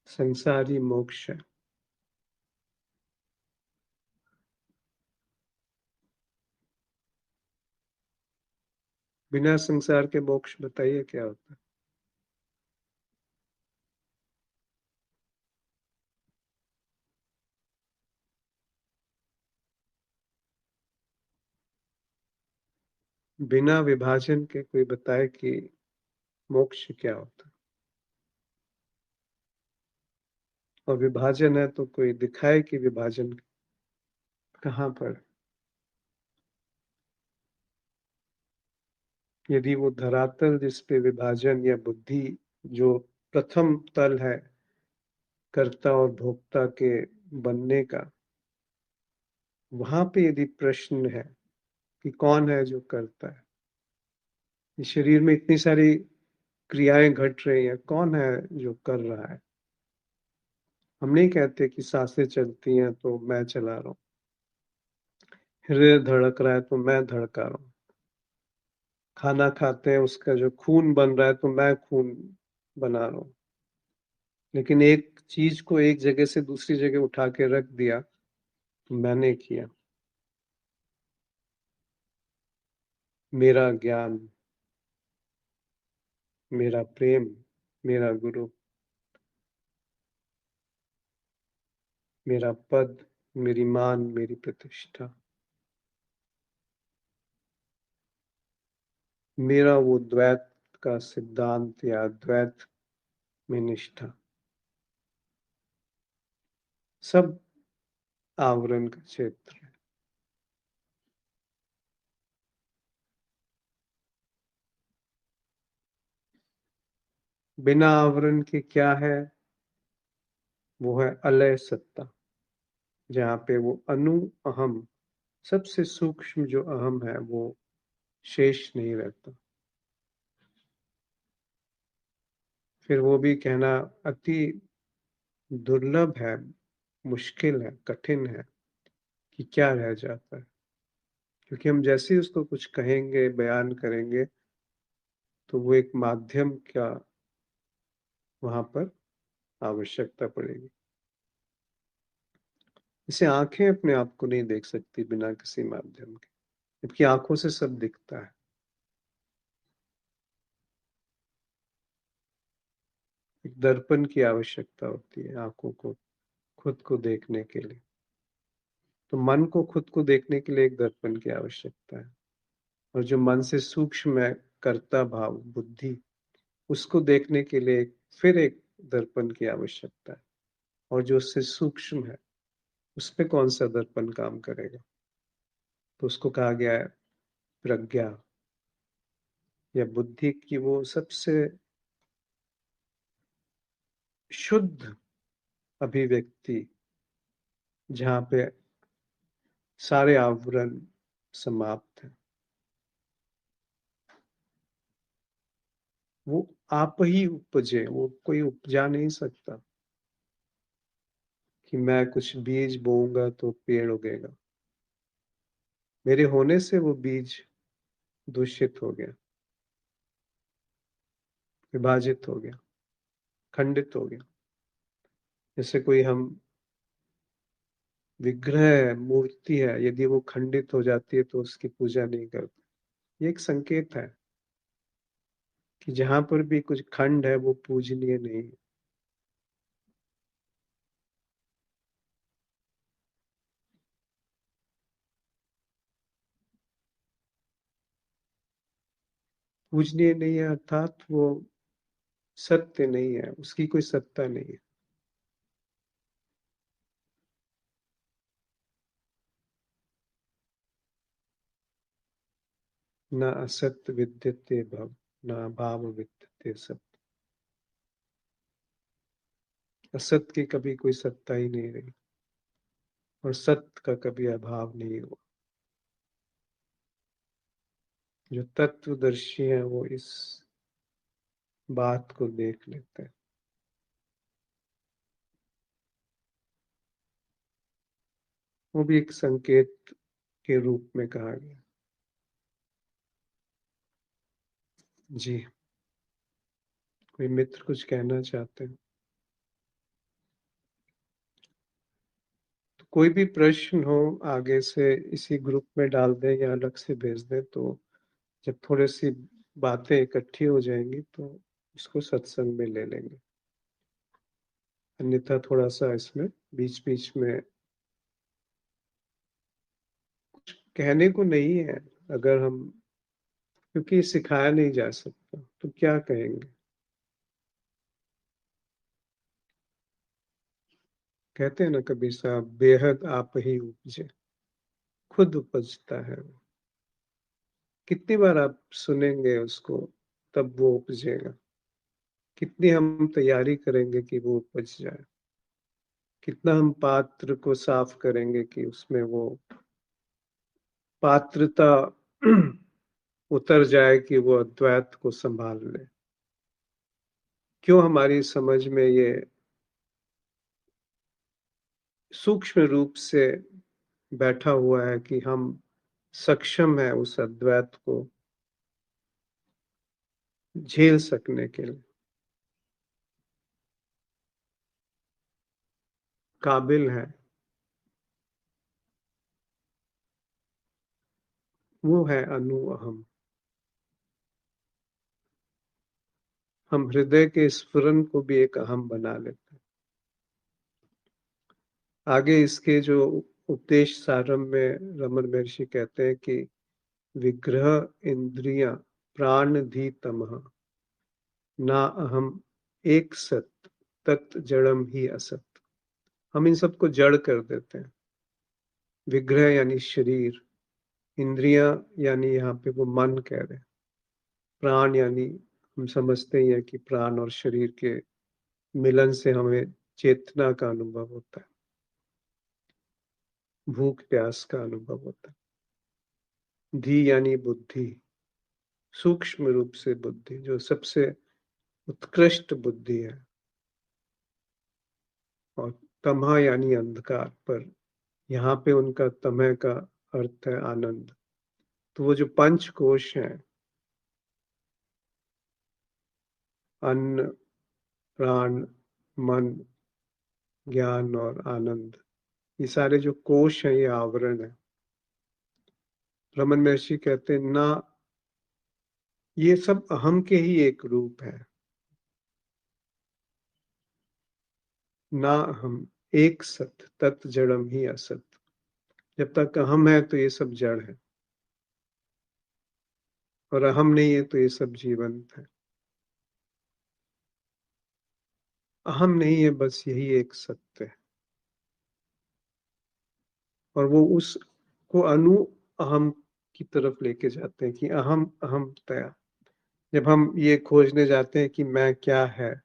संसारी मोक्ष है। बिना संसार के मोक्ष बताइए क्या होता है? बिना विभाजन के कोई बताए कि मोक्ष क्या होता है? और विभाजन है तो कोई दिखाए कि विभाजन कहाँ पर? यदि वो धरातल जिस पे विभाजन या बुद्धि जो प्रथम तल है कर्ता और भोक्ता के बनने का, वहां पे यदि प्रश्न है कि कौन है जो करता है, इस शरीर में इतनी सारी क्रियाएं घट रही हैं, कौन है जो कर रहा है? हम नहीं कहते कि सांसें चलती हैं तो मैं चला रहा हूँ, हृदय धड़क रहा है तो मैं धड़का रहा हूँ, खाना खाते हैं उसका जो खून बन रहा है तो मैं खून बना रहा हूँ। लेकिन एक चीज को एक जगह से दूसरी जगह उठा के रख दिया तो मैंने किया। मेरा ज्ञान, मेरा प्रेम, मेरा गुरु, मेरा पद, मेरी मान, मेरी प्रतिष्ठा, मेरा वो द्वैत का सिद्धांत या द्वैत में निष्ठा, सब आवरण का क्षेत्र है। बिना आवरण के क्या है? वो है अलय सत्ता, जहाँ पे वो अनु अहम, सबसे सूक्ष्म जो अहम है वो शेष नहीं रहता। फिर वो भी कहना अति दुर्लभ है, मुश्किल है, कठिन है कि क्या रह जाता है। क्योंकि हम जैसे ही उसको कुछ कहेंगे, बयान करेंगे, तो वो एक माध्यम का वहां पर आवश्यकता पड़ेगी। जैसे आंखें अपने आप को नहीं देख सकती बिना किसी माध्यम के, जबकि आंखों से सब दिखता है। एक दर्पण की आवश्यकता होती है आंखों को खुद को देखने के लिए। तो मन को खुद को देखने के लिए एक दर्पण की आवश्यकता है। और जो मन से सूक्ष्म है, कर्ता भाव बुद्धि, उसको देखने के लिए फिर एक दर्पण की आवश्यकता है। और जो उससे सूक्ष्म है, उस पे कौन सा दर्पण काम करेगा? तो उसको कहा गया है प्रज्ञा या बुद्धि की वो सबसे शुद्ध अभिव्यक्ति, जहाँ पे सारे आवरण समाप्त है। वो आप ही उपजे, वो कोई उपजा नहीं सकता कि मैं कुछ बीज बोऊंगा तो पेड़ उगेगा। मेरे होने से वो बीज दूषित हो गया, विभाजित हो गया, खंडित हो गया। जैसे कोई हम विग्रह है, मूर्ति है, यदि वो खंडित हो जाती है तो उसकी पूजा नहीं करते। ये एक संकेत है कि जहां पर भी कुछ खंड है वो पूजनीय नहीं है। पूजनीय नहीं है अर्थात वो सत्य नहीं है, उसकी कोई सत्ता नहीं है। न असत विद्यते भव, न भाव विद्यते सत्य। असत की कभी कोई सत्ता ही नहीं रही और सत्य का कभी अभाव नहीं हुआ। जो तत्वदर्शी है वो इस बात को देख लेते हैं। वो भी एक संकेत के रूप में कहा गया। जी, कोई मित्र कुछ कहना चाहते हैं? तो कोई भी प्रश्न हो आगे से इसी ग्रुप में डाल दें या अलग से भेज दें, तो जब थोड़ी-सी बातें इकट्ठी हो जाएँगी तो इसको सत्संग में ले लेंगे। अन्यथा थोड़ा-सा इसमें बीच-बीच में कहने को नहीं है, अगर हम क्योंकि सिखाया नहीं जा सकता, तो क्या कहेंगे? कहते हैं ना कबीर साहब, बेहद आप ही उपजे, खुद उपजता है वो। कितनी बार आप सुनेंगे उसको, तब वो उपजेगा। कितनी हम तैयारी करेंगे कि वो उपज जाए। कितना हम पात्र को साफ करेंगे कि उसमें वो पात्रता उतर जाए कि वो अद्वैत को संभाल ले। क्यों हमारी समझ में ये सूक्ष्म रूप से बैठा हुआ है कि हम सक्षम है उस अद्वैत को झेल सकने के लिए, काबिल है। वो है अनु अहम। हम हृदय के स्फुरन को भी एक अहम बना लेते हैं। आगे इसके जो उपदेश सारम में रमन महर्षि कहते हैं कि विग्रह इंद्रियां प्राण धी तमह ना अहम एक सत तत् जड़म ही असत। हम इन सबको जड़ कर देते हैं। विग्रह यानी शरीर, इंद्रियां यानी यहाँ पे वो मन कह रहे हैं, प्राण यानी हम समझते ही हैं कि प्राण और शरीर के मिलन से हमें चेतना का अनुभव होता है, भूख प्यास का अनुभव होता है। धी यानी बुद्धि, सूक्ष्म रूप से बुद्धि जो सबसे उत्कृष्ट बुद्धि है। और तमह यानी अंधकार, पर यहाँ पे उनका तमह का अर्थ है आनंद। तो वो जो पंच कोश हैं, अन्न, प्राण, मन, ज्ञान और आनंद, ये सारे जो कोश हैं ये आवरण है। रमन महर्षि कहते हैं ना, ये सब अहम के ही एक रूप है। ना हम एक सत तत् जड़म ही असत। जब तक अहम है तो ये सब जड़ है, और अहम नहीं है तो ये सब जीवंत है। अहम नहीं है, बस यही एक सत्य है। और वो उस को अनु अहम की तरफ लेके जाते हैं कि अहम अहम तया। जब हम ये खोजने जाते हैं कि मैं क्या है,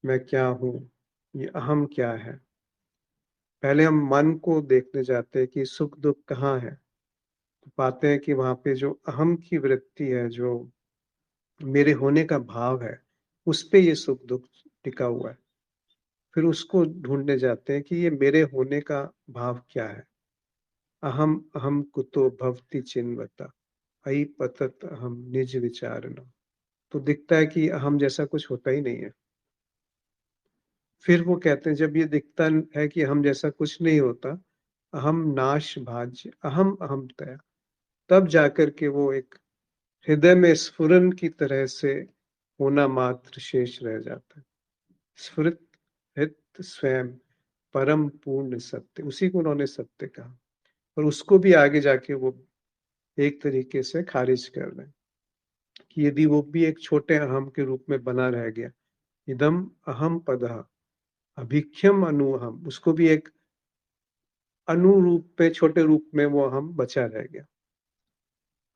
मैं क्या हूँ, ये अहम क्या है, पहले हम मन को देखने जाते हैं कि सुख दुख कहाँ है। तो पाते हैं कि वहां पे जो अहम की वृत्ति है, जो मेरे होने का भाव है, उस पे ये सुख दुख टिका हुआ है। फिर उसको ढूंढने जाते हैं कि ये मेरे होने का भाव क्या है। अहम अहम कुतो भवति चिन्वता, अयि पतत अहम निज विचारणम। तो दिखता है कि अहम जैसा कुछ होता ही नहीं है। फिर वो कहते हैं जब ये दिखता है कि हम जैसा कुछ नहीं होता, अहम नाश भाज्य अहम अहम तया, तब जाकर के वो एक हृदय में स्फुरन की तरह से होना मात्र शेष रह जाता है। स्फुरित हित स्वयं परम पूर्ण सत्य, उसी को उन्होंने सत्य कहा। और उसको भी आगे जाके वो एक तरीके से खारिज कर रहे हैं कि यदि वो भी एक छोटे अहम के रूप में बना रह गया, इदम अहम पदः अभिख्यम अनुहम, उसको भी एक अनुरूप पे छोटे रूप में वो अहम बचा रह गया।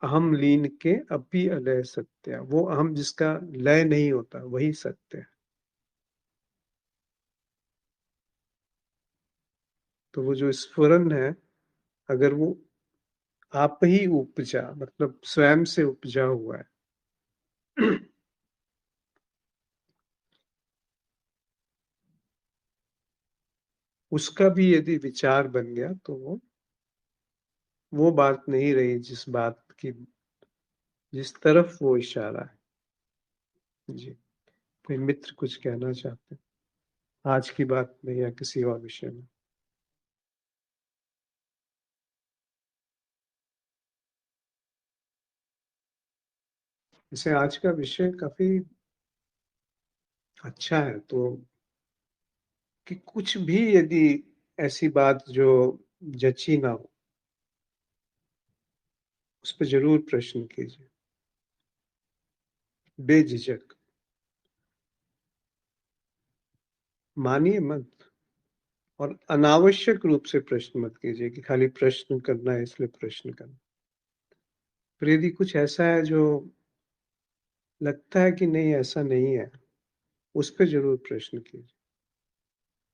अहम लीन के अपि अलय सत्य, वो अहम जिसका लय नहीं होता वही सत्य है। तो वो जो स्फुरन है, अगर वो आप ही उपजा, मतलब स्वयं से उपजा हुआ है, उसका भी यदि विचार बन गया तो वो बात नहीं रही जिस बात की, जिस तरफ वो इशारा है। जी, कोई मित्र कुछ कहना चाहते हैं? आज की बात में या किसी और विषय में? जैसे आज का विषय काफ़ी अच्छा है, तो कि कुछ भी यदि ऐसी बात जो जची ना हो, उस पे ज़रूर प्रश्न कीजिए, बेझिझक। मानिए मत और अनावश्यक रूप से प्रश्न मत कीजिए कि खाली प्रश्न करना है इसलिए प्रश्न करना। पर यदि कुछ ऐसा है जो लगता है कि नहीं ऐसा नहीं है, उस पे ज़रूर प्रश्न कीजिए।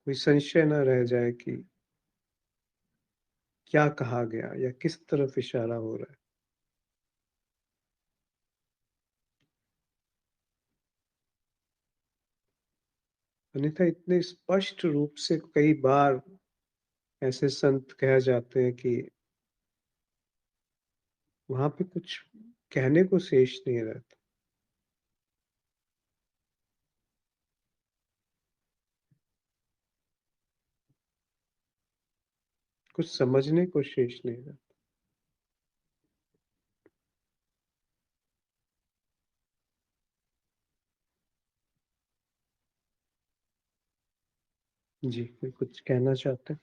कोई संशय ना रह जाए कि क्या कहा गया या किस तरफ इशारा हो रहा है। अन्यथा इतने स्पष्ट रूप से कई बार ऐसे संत कह जाते हैं कि वहाँ पे कुछ कहने को शेष नहीं रहता, कुछ समझने को शेष नहीं रहता। जी, कोई कुछ कहना चाहते हैं?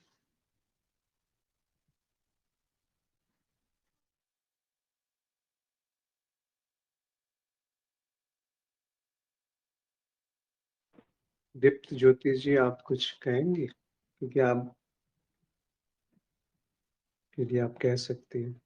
दीप्त ज्योति जी, आप कुछ कहेंगे? क्योंकि आप यदि आप कह सकती हैं।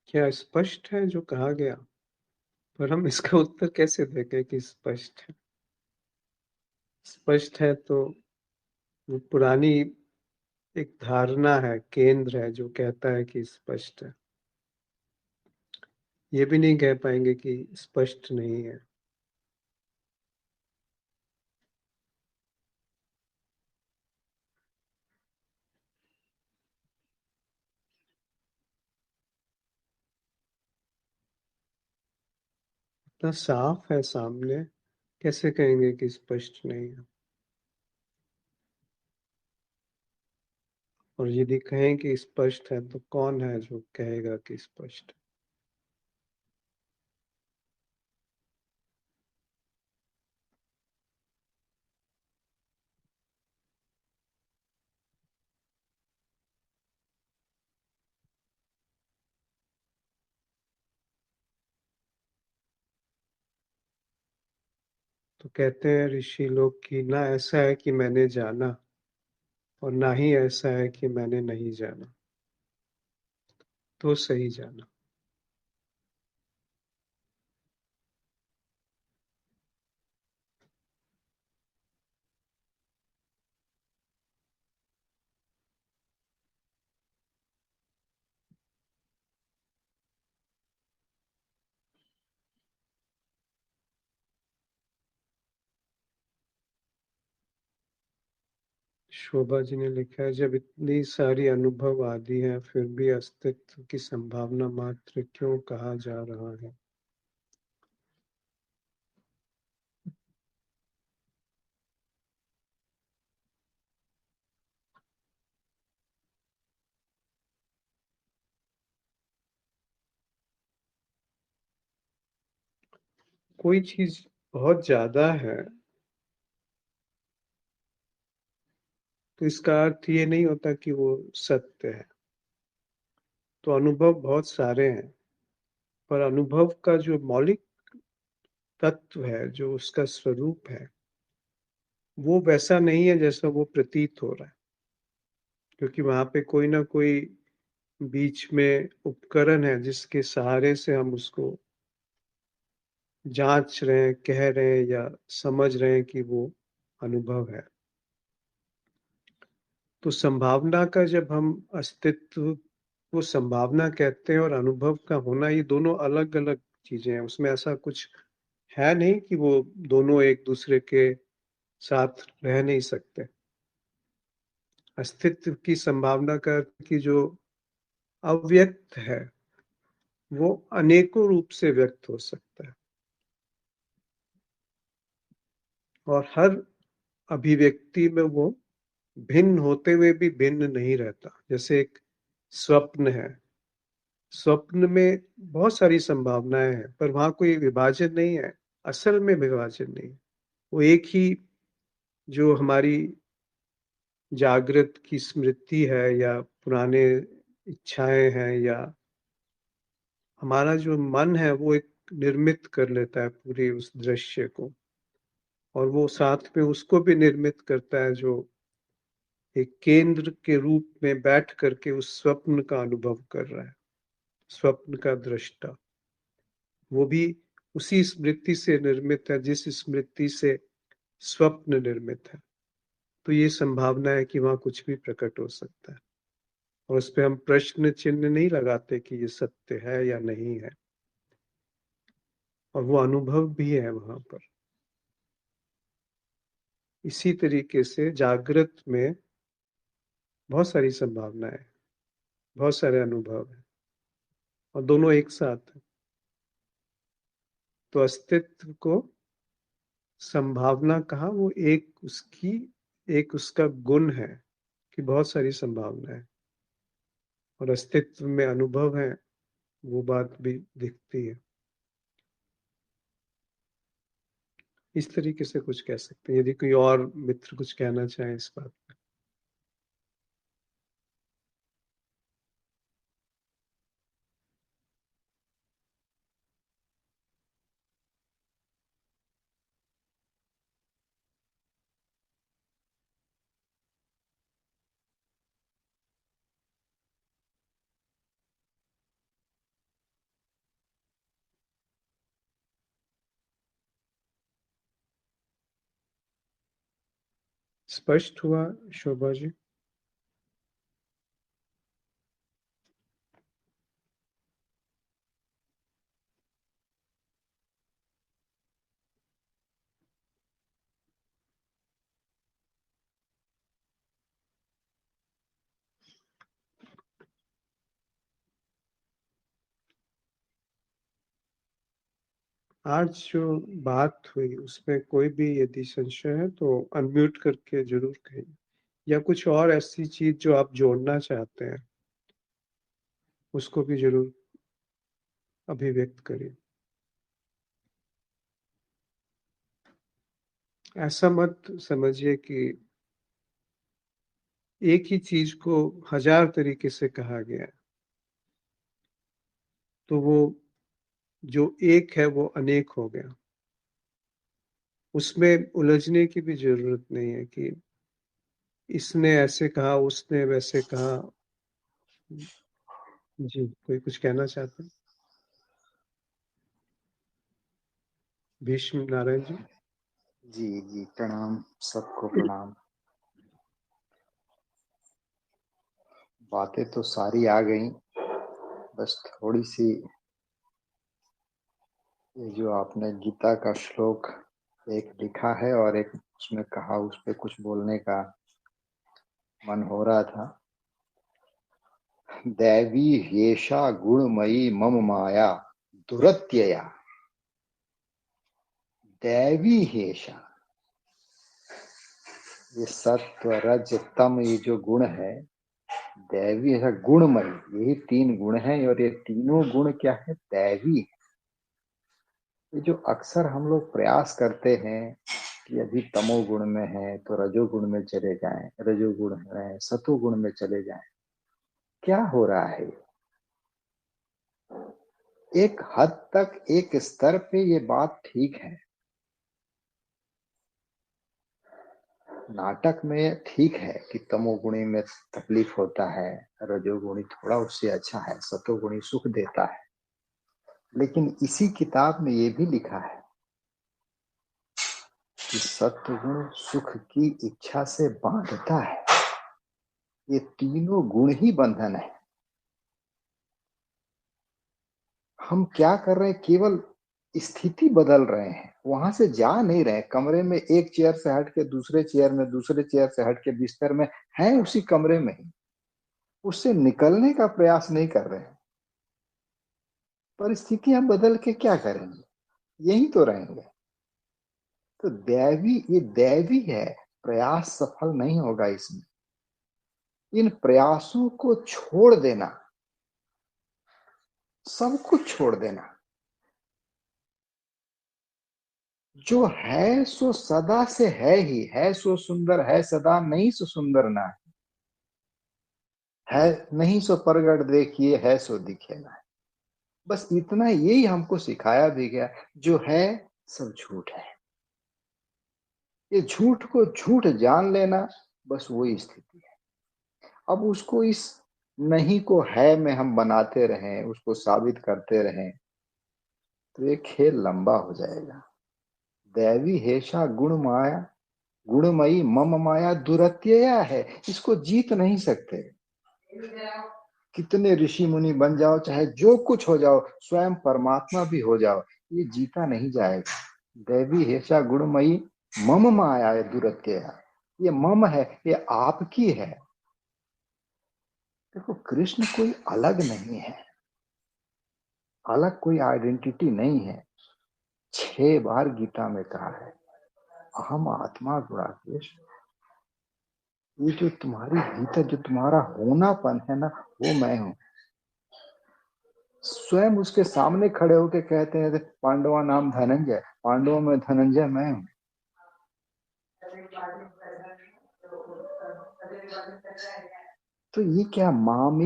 क्या स्पष्ट है जो कहा गया? पर हम इसका उत्तर कैसे दें कि स्पष्ट है? स्पष्ट है तो वो पुरानी एक धारणा है, केंद्र है जो कहता है कि स्पष्ट है। ये भी नहीं कह पाएँगे कि स्पष्ट नहीं है। इतना साफ है सामने, कैसे कहेंगे कि स्पष्ट नहीं है? और यदि कहें कि स्पष्ट है तो कौन है जो कहेगा कि स्पष्ट है? तो कहते हैं ऋषि लोग कि ना ऐसा है कि मैंने जाना और ना ही ऐसा है कि मैंने नहीं जाना, तो सही जाना। शोभा जी ने लिखा है, जब इतनी सारी अनुभव आदि हैं फिर भी अस्तित्व की संभावना मात्र क्यों कहा जा रहा है? कोई चीज बहुत ज्यादा है तो इसका अर्थ ये नहीं होता कि वो सत्य है। तो अनुभव बहुत सारे हैं, पर अनुभव का जो मौलिक तत्व है, जो उसका स्वरूप है, वो वैसा नहीं है जैसा वो प्रतीत हो रहा है। क्योंकि वहां पे कोई ना कोई बीच में उपकरण है जिसके सहारे से हम उसको जांच रहे हैं, कह रहे हैं या समझ रहे हैं कि वो अनुभव है। तो संभावना का जब हम अस्तित्व को संभावना कहते हैं और अनुभव का होना, ये दोनों अलग-अलग चीज़ें हैं। उसमें ऐसा कुछ है नहीं कि वो दोनों एक दूसरे के साथ रह नहीं सकते। अस्तित्व की संभावना का अर्थ कि जो अव्यक्त है, वो अनेकों रूप से व्यक्त हो सकता है और हर अभिव्यक्ति में वो भिन्न होते हुए भी भिन्न नहीं रहता। जैसे एक स्वप्न है, स्वप्न में बहुत सारी संभावनाएं हैं, पर वहां कोई विभाजन नहीं है, असल में विभाजन नहीं है। वो एक ही जो हमारी जागृत की स्मृति है या पुराने इच्छाएं हैं या हमारा जो मन है, वो एक निर्मित कर लेता है पूरे उस दृश्य को, और वो साथ में उसको भी निर्मित करता है जो एक केंद्र के रूप में बैठ करके उस स्वप्न का अनुभव कर रहा है। स्वप्न का दृष्टा वो भी उसी स्मृति से निर्मित है जिस स्मृति से स्वप्न निर्मित है। तो ये संभावना है कि वहां कुछ भी प्रकट हो सकता है और उस पर हम प्रश्न चिन्ह नहीं लगाते कि ये सत्य है या नहीं है, और वो अनुभव भी है वहां पर। इसी तरीके से जागृत में बहुत सारी संभावनाएं, बहुत सारे अनुभव है और दोनों एक साथ है। तो अस्तित्व को संभावना कहा, वो एक उसका गुण है कि बहुत सारी संभावनाएं, और अस्तित्व में अनुभव है, वो बात भी दिखती है। इस तरीके से कुछ कह सकते हैं, यदि कोई और मित्र कुछ कहना चाहे इस बात में। स्पष्ट हुआ शोभा जी? आज जो बात हुई उसमें कोई भी यदि संशय है तो अनम्यूट करके जरूर कहिए, या कुछ और ऐसी चीज जो आप जोड़ना चाहते हैं उसको भी जरूर अभिव्यक्त करिए। ऐसा मत समझिए कि एक ही चीज को हजार तरीके से कहा गया है, तो वो जो एक है वो अनेक हो गया। उसमें उलझने की भी जरूरत नहीं है कि इसने ऐसे कहा, उसने वैसे कहा। जी, कोई कुछ कहना चाहते हैं? भीष्म नारायण जी। जी जी, प्रणाम, सबको प्रणाम। बातें तो सारी आ गई, बस थोड़ी सी ये जो आपने गीता का श्लोक एक लिखा है और एक उसमें कहा, उस पे कुछ बोलने का मन हो रहा था। दैवी ह्येषा गुणमयी मम माया दुरत्यया। दैवी ह्येषा, ये सत्व रज तम, ये जो गुण है दैवी है, गुणमयी, यही तीन गुण हैं और ये तीनों गुण क्या है? दैवी। ये जो अक्सर हम लोग प्रयास करते हैं कि अभी तमोगुण में है तो रजोगुण में चले जाएं, रजोगुण में सतोगुण में चले जाएं, क्या हो रहा है? एक हद तक, एक स्तर पे ये बात ठीक है, नाटक में ठीक है कि तमोगुणी में तकलीफ होता है, रजोगुणी थोड़ा उससे अच्छा है, सतोगुणी सुख देता है। लेकिन इसी किताब में ये भी लिखा है कि सत्वगुण सुख की इच्छा से बांधता है। ये तीनों गुण ही बंधन है। हम क्या कर रहे हैं, केवल स्थिति बदल रहे हैं, वहां से जा नहीं रहे। कमरे में एक चेयर से हट के दूसरे चेयर में, दूसरे चेयर से हट के बिस्तर में हैं, उसी कमरे में ही, उससे निकलने का प्रयास नहीं कर रहे हैं। परिस्थितियां बदल के क्या करेंगे, यही तो रहेंगे। तो दैवी, ये दैवी है, प्रयास सफल नहीं होगा इसमें। इन प्रयासों को छोड़ देना, सब कुछ छोड़ देना। जो है सो सदा से है ही है, सो सुंदर है सदा, नहीं सो सुंदर ना है नहीं सो परगट देखिए, है सो दिखे ना। बस इतना, यही हमको सिखाया भी गया। जो है सब झूठ है, ये झूठ को झूठ जान लेना, बस वही स्थिति है। अब उसको इस नहीं को है में हम बनाते रहें, उसको साबित करते रहें, तो ये खेल लंबा हो जाएगा। दैवी हेषा गुण माया, गुणमयी मम माया दुरत्यया है, इसको जीत नहीं सकते। कितने ऋषि मुनि बन जाओ, चाहे जो कुछ हो जाओ, स्वयं परमात्मा भी हो जाओ, ये जीता नहीं जाएगा। दैवी हेषा गुणमयी मम माया है दुरत्यया, ये मम है, ये आपकी है। देखो, कृष्ण कोई अलग नहीं है, अलग कोई आइडेंटिटी नहीं है। 6 बार गीता में कहा है, अहम आत्मा गुणाकेश। ये जो तुम्हारी भीतर, जो तुम्हारा होनापन है ना, वो मैं हूं। स्वयं उसके सामने खड़े होके कहते हैं, पांडवा नाम धनंजय, पांडवों में धनंजय मैं हूं। तो ये क्या, माम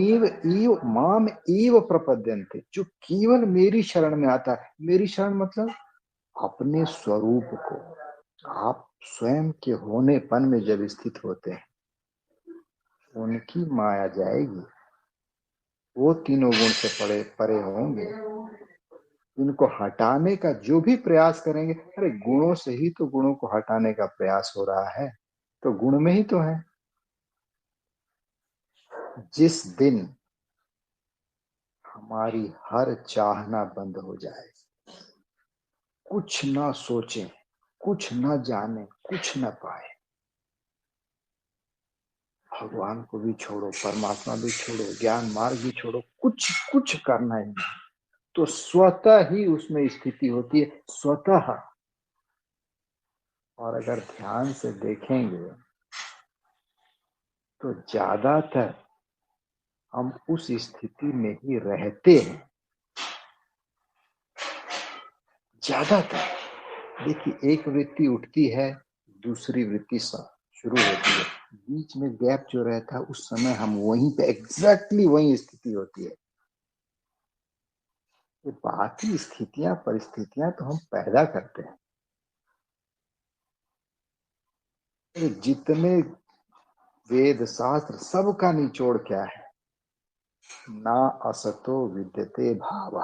एव प्रपद्यन्ते, जो केवल मेरी शरण में आता है। मेरी शरण मतलब अपने स्वरूप को, आप स्वयं के होनेपन में जब स्थित होते हैं, उनकी माया जाएगी। वो तीनों गुण से परे परे होंगे। इनको हटाने का जो भी प्रयास करेंगे, अरे गुणों से ही तो गुणों को हटाने का प्रयास हो रहा है, तो गुण में ही तो है। जिस दिन हमारी हर चाहना बंद हो जाए, कुछ ना सोचें, कुछ ना जाने, कुछ ना पाए, भगवान को भी छोड़ो, परमात्मा भी छोड़ो, ज्ञान मार्ग भी छोड़ो, कुछ कुछ करना ही नहीं, तो स्वतः ही उसमें स्थिति होती है, स्वतः। और अगर ध्यान से देखेंगे तो ज्यादातर हम उस स्थिति में ही रहते हैं, ज्यादातर। देखिए, एक वृत्ति उठती है, दूसरी वृत्ति शुरू होती है, बीच में गैप जो रहता है, उस समय हम वहीं पे एग्जैक्टली वही स्थिति होती है। ये बाकी स्थितियां, परिस्थितियां तो हम पैदा करते हैं। जितने वेद शास्त्र, सबका निचोड़ क्या है, ना असतो विद्यते भाव।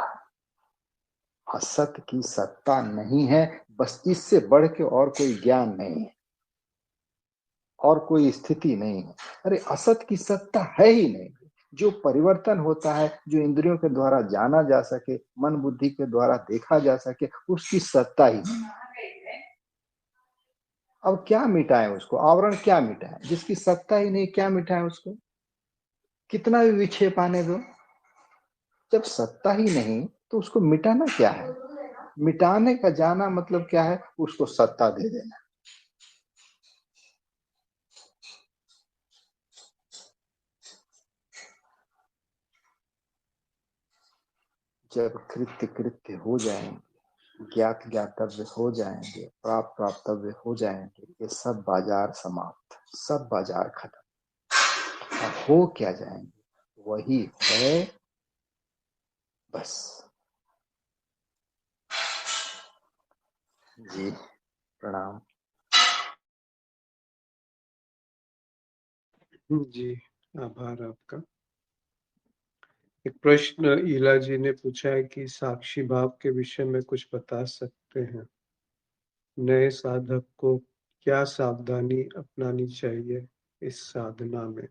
असत की सत्ता नहीं है, बस इससे बढ़ के और कोई ज्ञान नहीं है, और कोई स्थिति नहीं है। अरे असत की सत्ता है ही नहीं। जो परिवर्तन होता है, जो इंद्रियों के द्वारा जाना जा सके, मन बुद्धि के द्वारा देखा जा सके, उसकी सत्ता ही नहीं। अब क्या मिटाएं उसको, आवरण क्या मिटाएं, जिसकी सत्ता ही नहीं, क्या मिटाएं उसको, कितना भी विक्षेप आने दो। जब सत्ता ही नहीं, तो उसको मिटाना क्या है। मिटाने का जाना मतलब क्या है, उसको सत्ता दे देना। जब कृत्य कृत्य हो जाएंगे, ज्ञात ज्ञातव्य हो जाएंगे, प्राप्त प्राप्तव्य हो जाएंगे, ये सब बाजार समाप्त, सब बाजार खत्म। अब हो क्या जाएंगे, वही है बस। जी, प्रणाम। जी, आभार आपका। एक प्रश्न ईला जी ने पूछा है कि साक्षी भाव के विषय में कुछ बता सकते हैं, नए साधक को क्या सावधानी अपनानी चाहिए इस साधना में।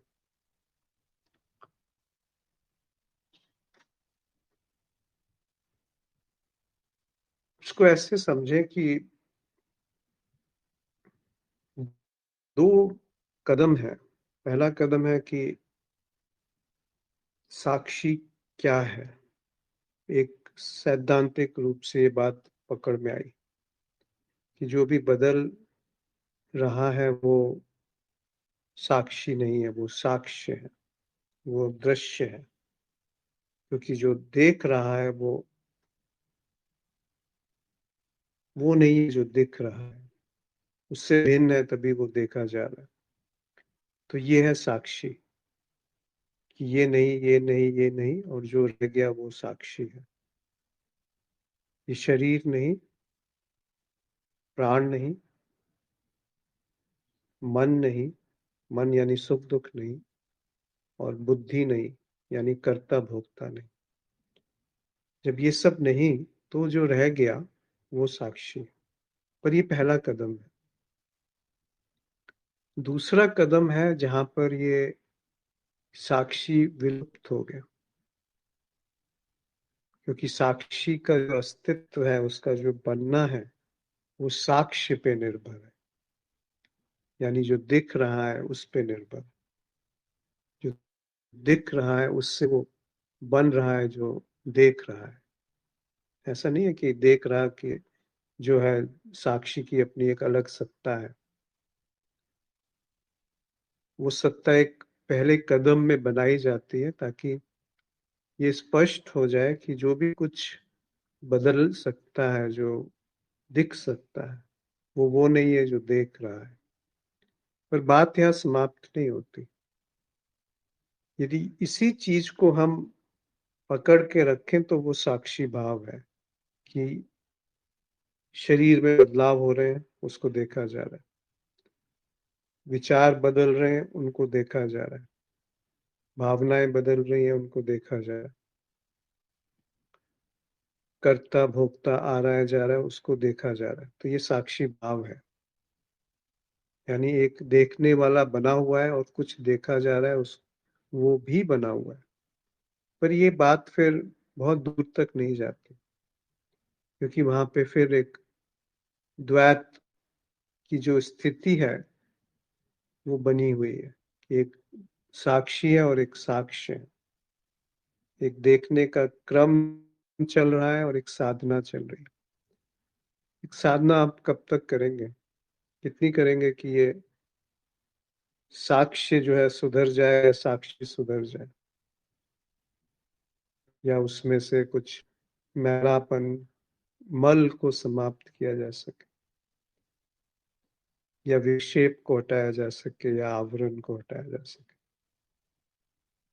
उसको ऐसे समझें कि 2 कदम है। पहला कदम है कि साक्षी क्या है? एक सैद्धांतिक रूप से ये बात पकड़ में आई कि जो भी बदल रहा है वो साक्षी नहीं है, वो साक्ष्य है, वो दृश्य है। क्योंकि जो देख रहा है वो नहीं है जो दिख रहा है, उससे भिन्न है, तभी वो देखा जा रहा है। तो ये है साक्षी कि ये नहीं, ये नहीं, ये नहीं, और जो रह गया वो साक्षी है। ये शरीर नहीं, प्राण नहीं, मन नहीं, मन यानी सुख दुख नहीं, और बुद्धि नहीं यानी कर्ता भोक्ता नहीं। जब ये सब नहीं, तो जो रह गया वो साक्षी है। पर ये पहला कदम है। दूसरा कदम है जहां पर ये साक्षी विलुप्त हो गया, क्योंकि साक्षी का जो अस्तित्व है, उसका जो बनना है, वो साक्ष्य पे निर्भर है। यानी जो दिख रहा है उस पे निर्भर। जो दिख रहा है उससे वो बन रहा है जो देख रहा है। ऐसा नहीं है कि देख रहा कि जो है साक्षी की अपनी एक अलग सत्ता है। वो सत्ता एक पहले कदम में बनाई जाती है ताकि ये स्पष्ट हो जाए कि जो भी कुछ बदल सकता है, जो दिख सकता है, वो नहीं है जो देख रहा है। पर बात यहाँ समाप्त नहीं होती। यदि इसी चीज को हम पकड़ के रखें तो वो साक्षी भाव है कि शरीर में बदलाव हो रहे हैं, उसको देखा जा रहा है। विचार बदल रहे हैं, उनको देखा जा रहा है। भावनाएं बदल रही हैं, उनको देखा जा रहा है। कर्ता भोक्ता आ रहा है जा रहा है, उसको देखा जा रहा है। तो ये साक्षी भाव है। यानी एक देखने वाला बना हुआ है और कुछ देखा जा रहा है, उस वो भी बना हुआ है। पर ये बात फिर बहुत दूर तक नहीं जाती, क्योंकि वहां पे फिर एक द्वैत की जो स्थिति है वो बनी हुई है। एक साक्षी है और एक साक्ष्य है। एक देखने का क्रम चल रहा है और एक साधना चल रही है। एक साधना आप कब तक करेंगे? कितनी करेंगे कि ये साक्ष्य जो है सुधर जाए, या साक्षी सुधर जाए, या उसमें से कुछ मैलापन, मल को समाप्त किया जा सके, या विक्षेप को हटाया जा सके, या आवरण को हटाया जा सके।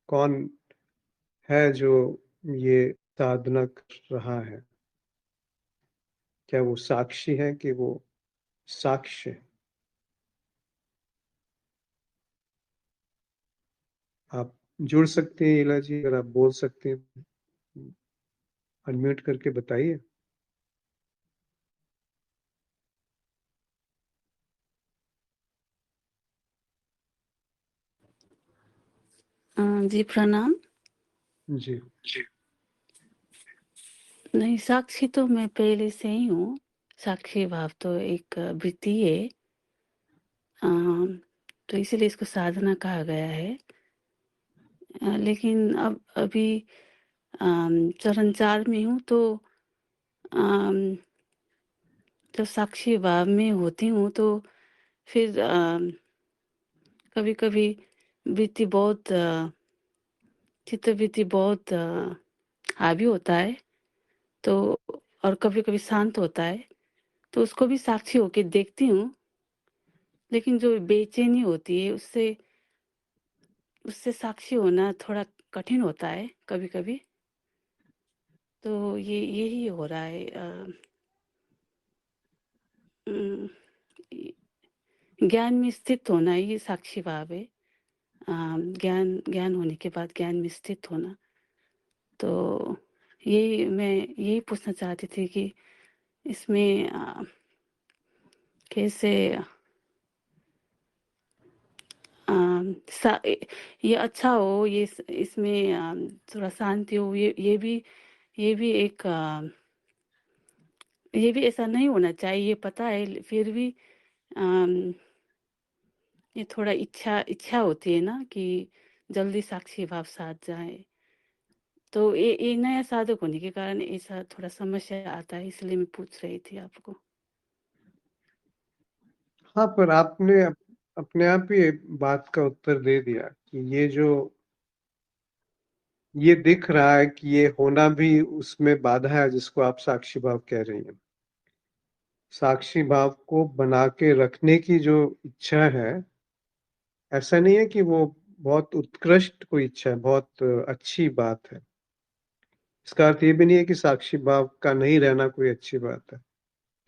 कौन है जो ये साधना कर रहा है? क्या वो साक्षी है कि वो साक्ष्य है? आप जुड़ सकते हैं इला जी, अगर आप बोल सकते हैं, अनम्यूट करके बताइए। जी प्रणाम। जी। नहीं, साक्षी तो मैं पहले से ही हूँ। साक्षी भाव तो एक वृत्ति है। तो इसीलिए इसको साधना कहा गया है। लेकिन अब अभी चरण 4 में हूँ, तो अम, जब साक्षी भाव में होती हूँ तो फिर कभी-कभी वृत्ति बहुत चित्तवृत्ति बहुत हावी होता है, तो और कभी-कभी शांत होता है, तो उसको भी साक्षी होके देखती हूँ। लेकिन जो बेचैनी होती है उससे उससे साक्षी होना थोड़ा कठिन होता है कभी-कभी। तो ये यही हो रहा है। उम, इ ज्ञान में स्थित होना ये साक्षी भाव है। ज्ञान ज्ञान होने के बाद ज्ञान में स्थित होना। तो यही पूछना चाहती थी कि इसमें कैसे ये अच्छा हो, इसमें थोड़ा शांति हो, ये भी एक ये भी ऐसा नहीं होना चाहिए, ये पता है, फिर भी अम, ये थोड़ा इच्छा होती है ना कि जल्दी साक्षी भाव साध जाए। तो ये नया साधक होने के कारण ऐसा थोड़ा समस्या आता है, इसलिए मैं पूछ रही थी आपको। हाँ, पर आपने अपने आप ही बात का उत्तर दे दिया कि ये दिख रहा है कि ये होना भी उसमें बाधा है, जिसको आप साक्षी भाव कह रही हैं। साक्षी भाव को बना के रखने की जो इच्छा है, ऐसा नहीं है कि वो बहुत उत्कृष्ट कोई इच्छा है, बहुत अच्छी बात है। इसका अर्थ ये भी नहीं है कि साक्षी भाव का नहीं रहना कोई अच्छी बात है।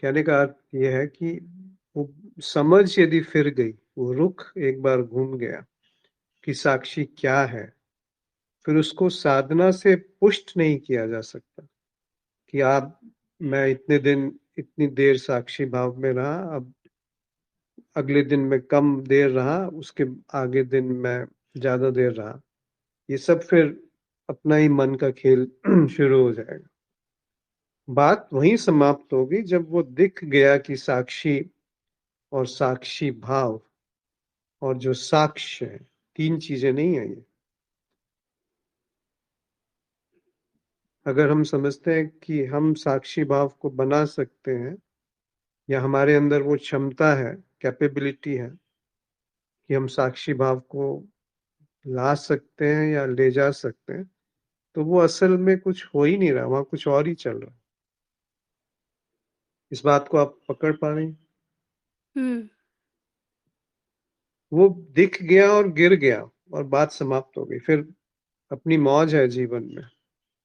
कहने का अर्थ ये है कि वो समझ यदि फिर गई, वो रुख एक बार घूम गया कि साक्षी क्या है, फिर उसको साधना से पुष्ट नहीं किया जा सकता कि आप मैं इतने दिन इतनी देर साक्षी भाव में रहा, अब अगले दिन में कम देर रहा, उसके आगे दिन में ज्यादा देर रहा। ये सब फिर अपना ही मन का खेल शुरू हो जाएगा। बात वहीं समाप्त होगी जब वो दिख गया कि साक्षी और साक्षी भाव और जो साक्ष्य है, तीन चीजें नहीं है ये। अगर हम समझते हैं कि हम साक्षी भाव को बना सकते हैं, या हमारे अंदर वो क्षमता है, कैपेबिलिटी है कि हम साक्षी भाव को ला सकते हैं या ले जा सकते हैं, तो वो असल में कुछ हो ही नहीं रहा, वहां कुछ और ही चल रहा है। इस बात को आप पकड़ पा रहे हैं? हम्म। वो दिख गया और गिर गया और बात समाप्त हो गई, फिर अपनी मौज है जीवन में।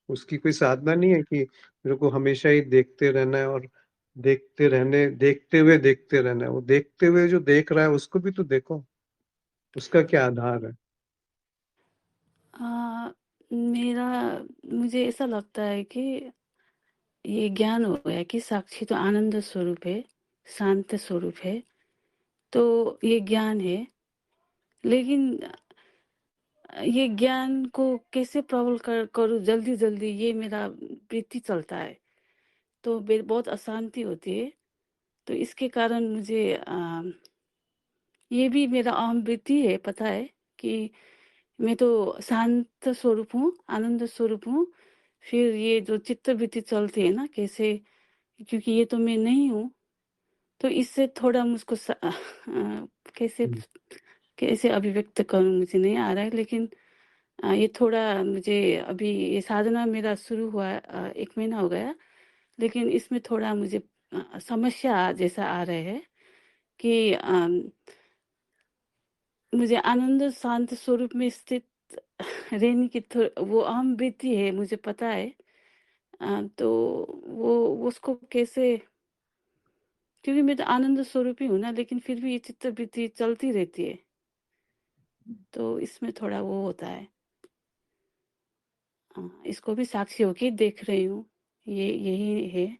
उसकी कोई साधना नहीं है कि मेरे को हमेशा ही देखते रहना है और देखते हुए रहना है। वो देखते हुए जो देख रहा है उसको भी तो देखो, उसका क्या आधार है। आ, मेरा मुझे ऐसा लगता है कि ये ज्ञान हो गया कि साक्षी तो आनंद स्वरूप है, शांत स्वरूप है, तो ये ज्ञान है। लेकिन ये ज्ञान को कैसे प्रबल करूँ जल्दी जल्दी, ये मेरा वृत्ति चलता है, तो बहुत अशांति होती है। तो इसके कारण मुझे ये भी मेरा अहम वृत्ति है, पता है कि मैं तो शांत स्वरूप हूँ, आनंद स्वरूप हूँ। फिर ये जो चित्त वृत्ति चलती है ना कैसे, क्योंकि ये तो मैं नहीं हूँ, तो इससे थोड़ा मुझको कैसे हम्म। कैसे अभिव्यक्त करूँ मुझे नहीं आ रहा है। लेकिन ये थोड़ा मुझे अभी ये साधना मेरा शुरू हुआ 1 महीना हो गया, लेकिन इसमें थोड़ा मुझे समस्या जैसा आ रहे है कि मुझे आनंद शांत स्वरूप में स्थित रहने की वो अहम वृत्ति है, मुझे पता है। तो वो उसको कैसे, क्योंकि मैं तो आनंद स्वरूप ही हूँ ना, लेकिन फिर भी ये चित्त वृत्ति चलती रहती है, तो इसमें थोड़ा वो होता है। इसको भी साक्षी होके देख रही हूँ, ये यही है।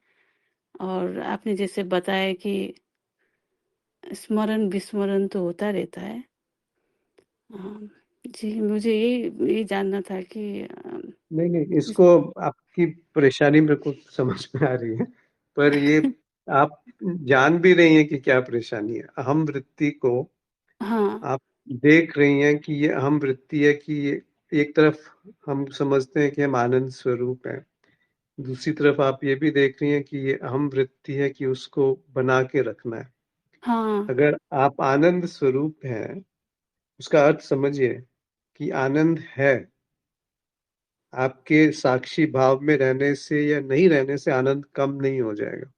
और आपने जैसे बताया कि स्मरण विस्मरण तो होता रहता है। जी, मुझे यही जानना था कि नहीं नहीं, इस इसको आपकी परेशानी मेरे को समझ में आ रही है, पर ये आप जान भी रही हैं कि क्या परेशानी है। अहम वृत्ति को हाँ, आप देख रही हैं कि ये अहम वृत्ति है कि ये एक तरफ हम समझते हैं कि हम आनंद स्वरूप हैं, दूसरी तरफ आप ये भी देख रही हैं कि ये अहम वृत्ति है कि उसको बना के रखना है। हाँ, अगर आप आनंद स्वरूप हैं, उसका अर्थ समझिए कि आनंद है। आपके साक्षी भाव में रहने से या नहीं रहने से आनंद कम नहीं हो जाएगा।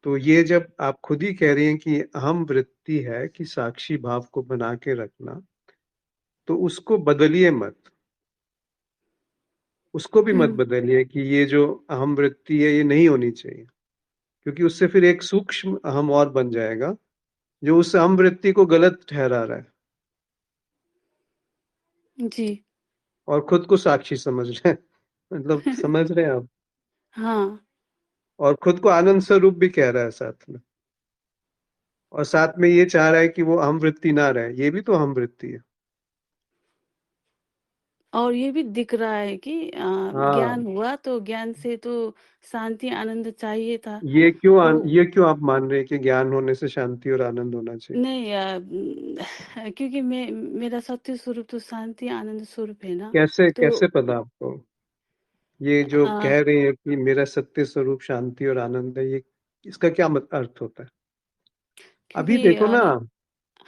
तो ये जब आप खुद ही कह रही हैं कि अहम वृत्ति है कि साक्षी भाव को बना के रखना, तो उसको बदलिए मत। उसको भी मत हुँ, बदलिए कि ये जो अहम वृत्ति है ये नहीं होनी चाहिए, क्योंकि उससे फिर एक सूक्ष्म अहम और बन जाएगा जो उस अहम वृत्ति को गलत ठहरा रहा है जी, और खुद को साक्षी समझ रहे हैं। मतलब समझ रहे हैं आप? हाँ, और खुद को आनंद स्वरूप भी कह रहा है साथ में, और साथ में ये चाह रहा है कि वो अहम वृत्ति ना रहे, ये भी तो अहम वृत्ति है। और ये भी दिख रहा है कि ज्ञान हाँ, हुआ तो ज्ञान से तो शांति आनंद चाहिए था। तो ये क्यों आप मान रहे हैं कि ज्ञान होने से शांति और आनंद होना चाहिए? नहीं क्योंकि मेरा सत्य स्वरूप तो शांति आनंद स्वरूप है ना। कैसे तो कैसे पता आपको? ये जो आ, कह रहे हैं कि मेरा सत्य स्वरूप शांति और आनंद है, ये इसका क्या अर्थ होता है? अभी क्योंकि देखो ना,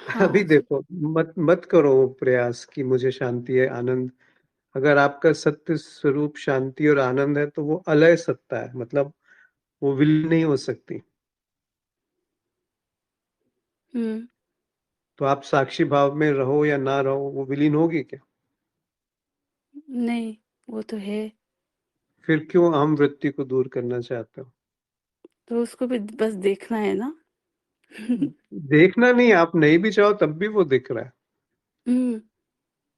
अभी हाँ देखो, मत मत करो वो प्रयास कि मुझे शांति है आनंद। अगर आपका सत्य स्वरूप शांति और आनंद है तो वो अलय सत्ता है, मतलब वो विलीन नहीं हो सकती। हम्म तो आप साक्षी भाव में रहो या ना रहो, वो विलीन होगी क्या? नहीं, वो तो है। फिर क्यों अहम वृत्ति को दूर करना चाहते हो? तो उसको भी बस देखना है ना। देखना नहीं, आप नहीं भी चाहो तब भी वो दिख रहा है। हम्म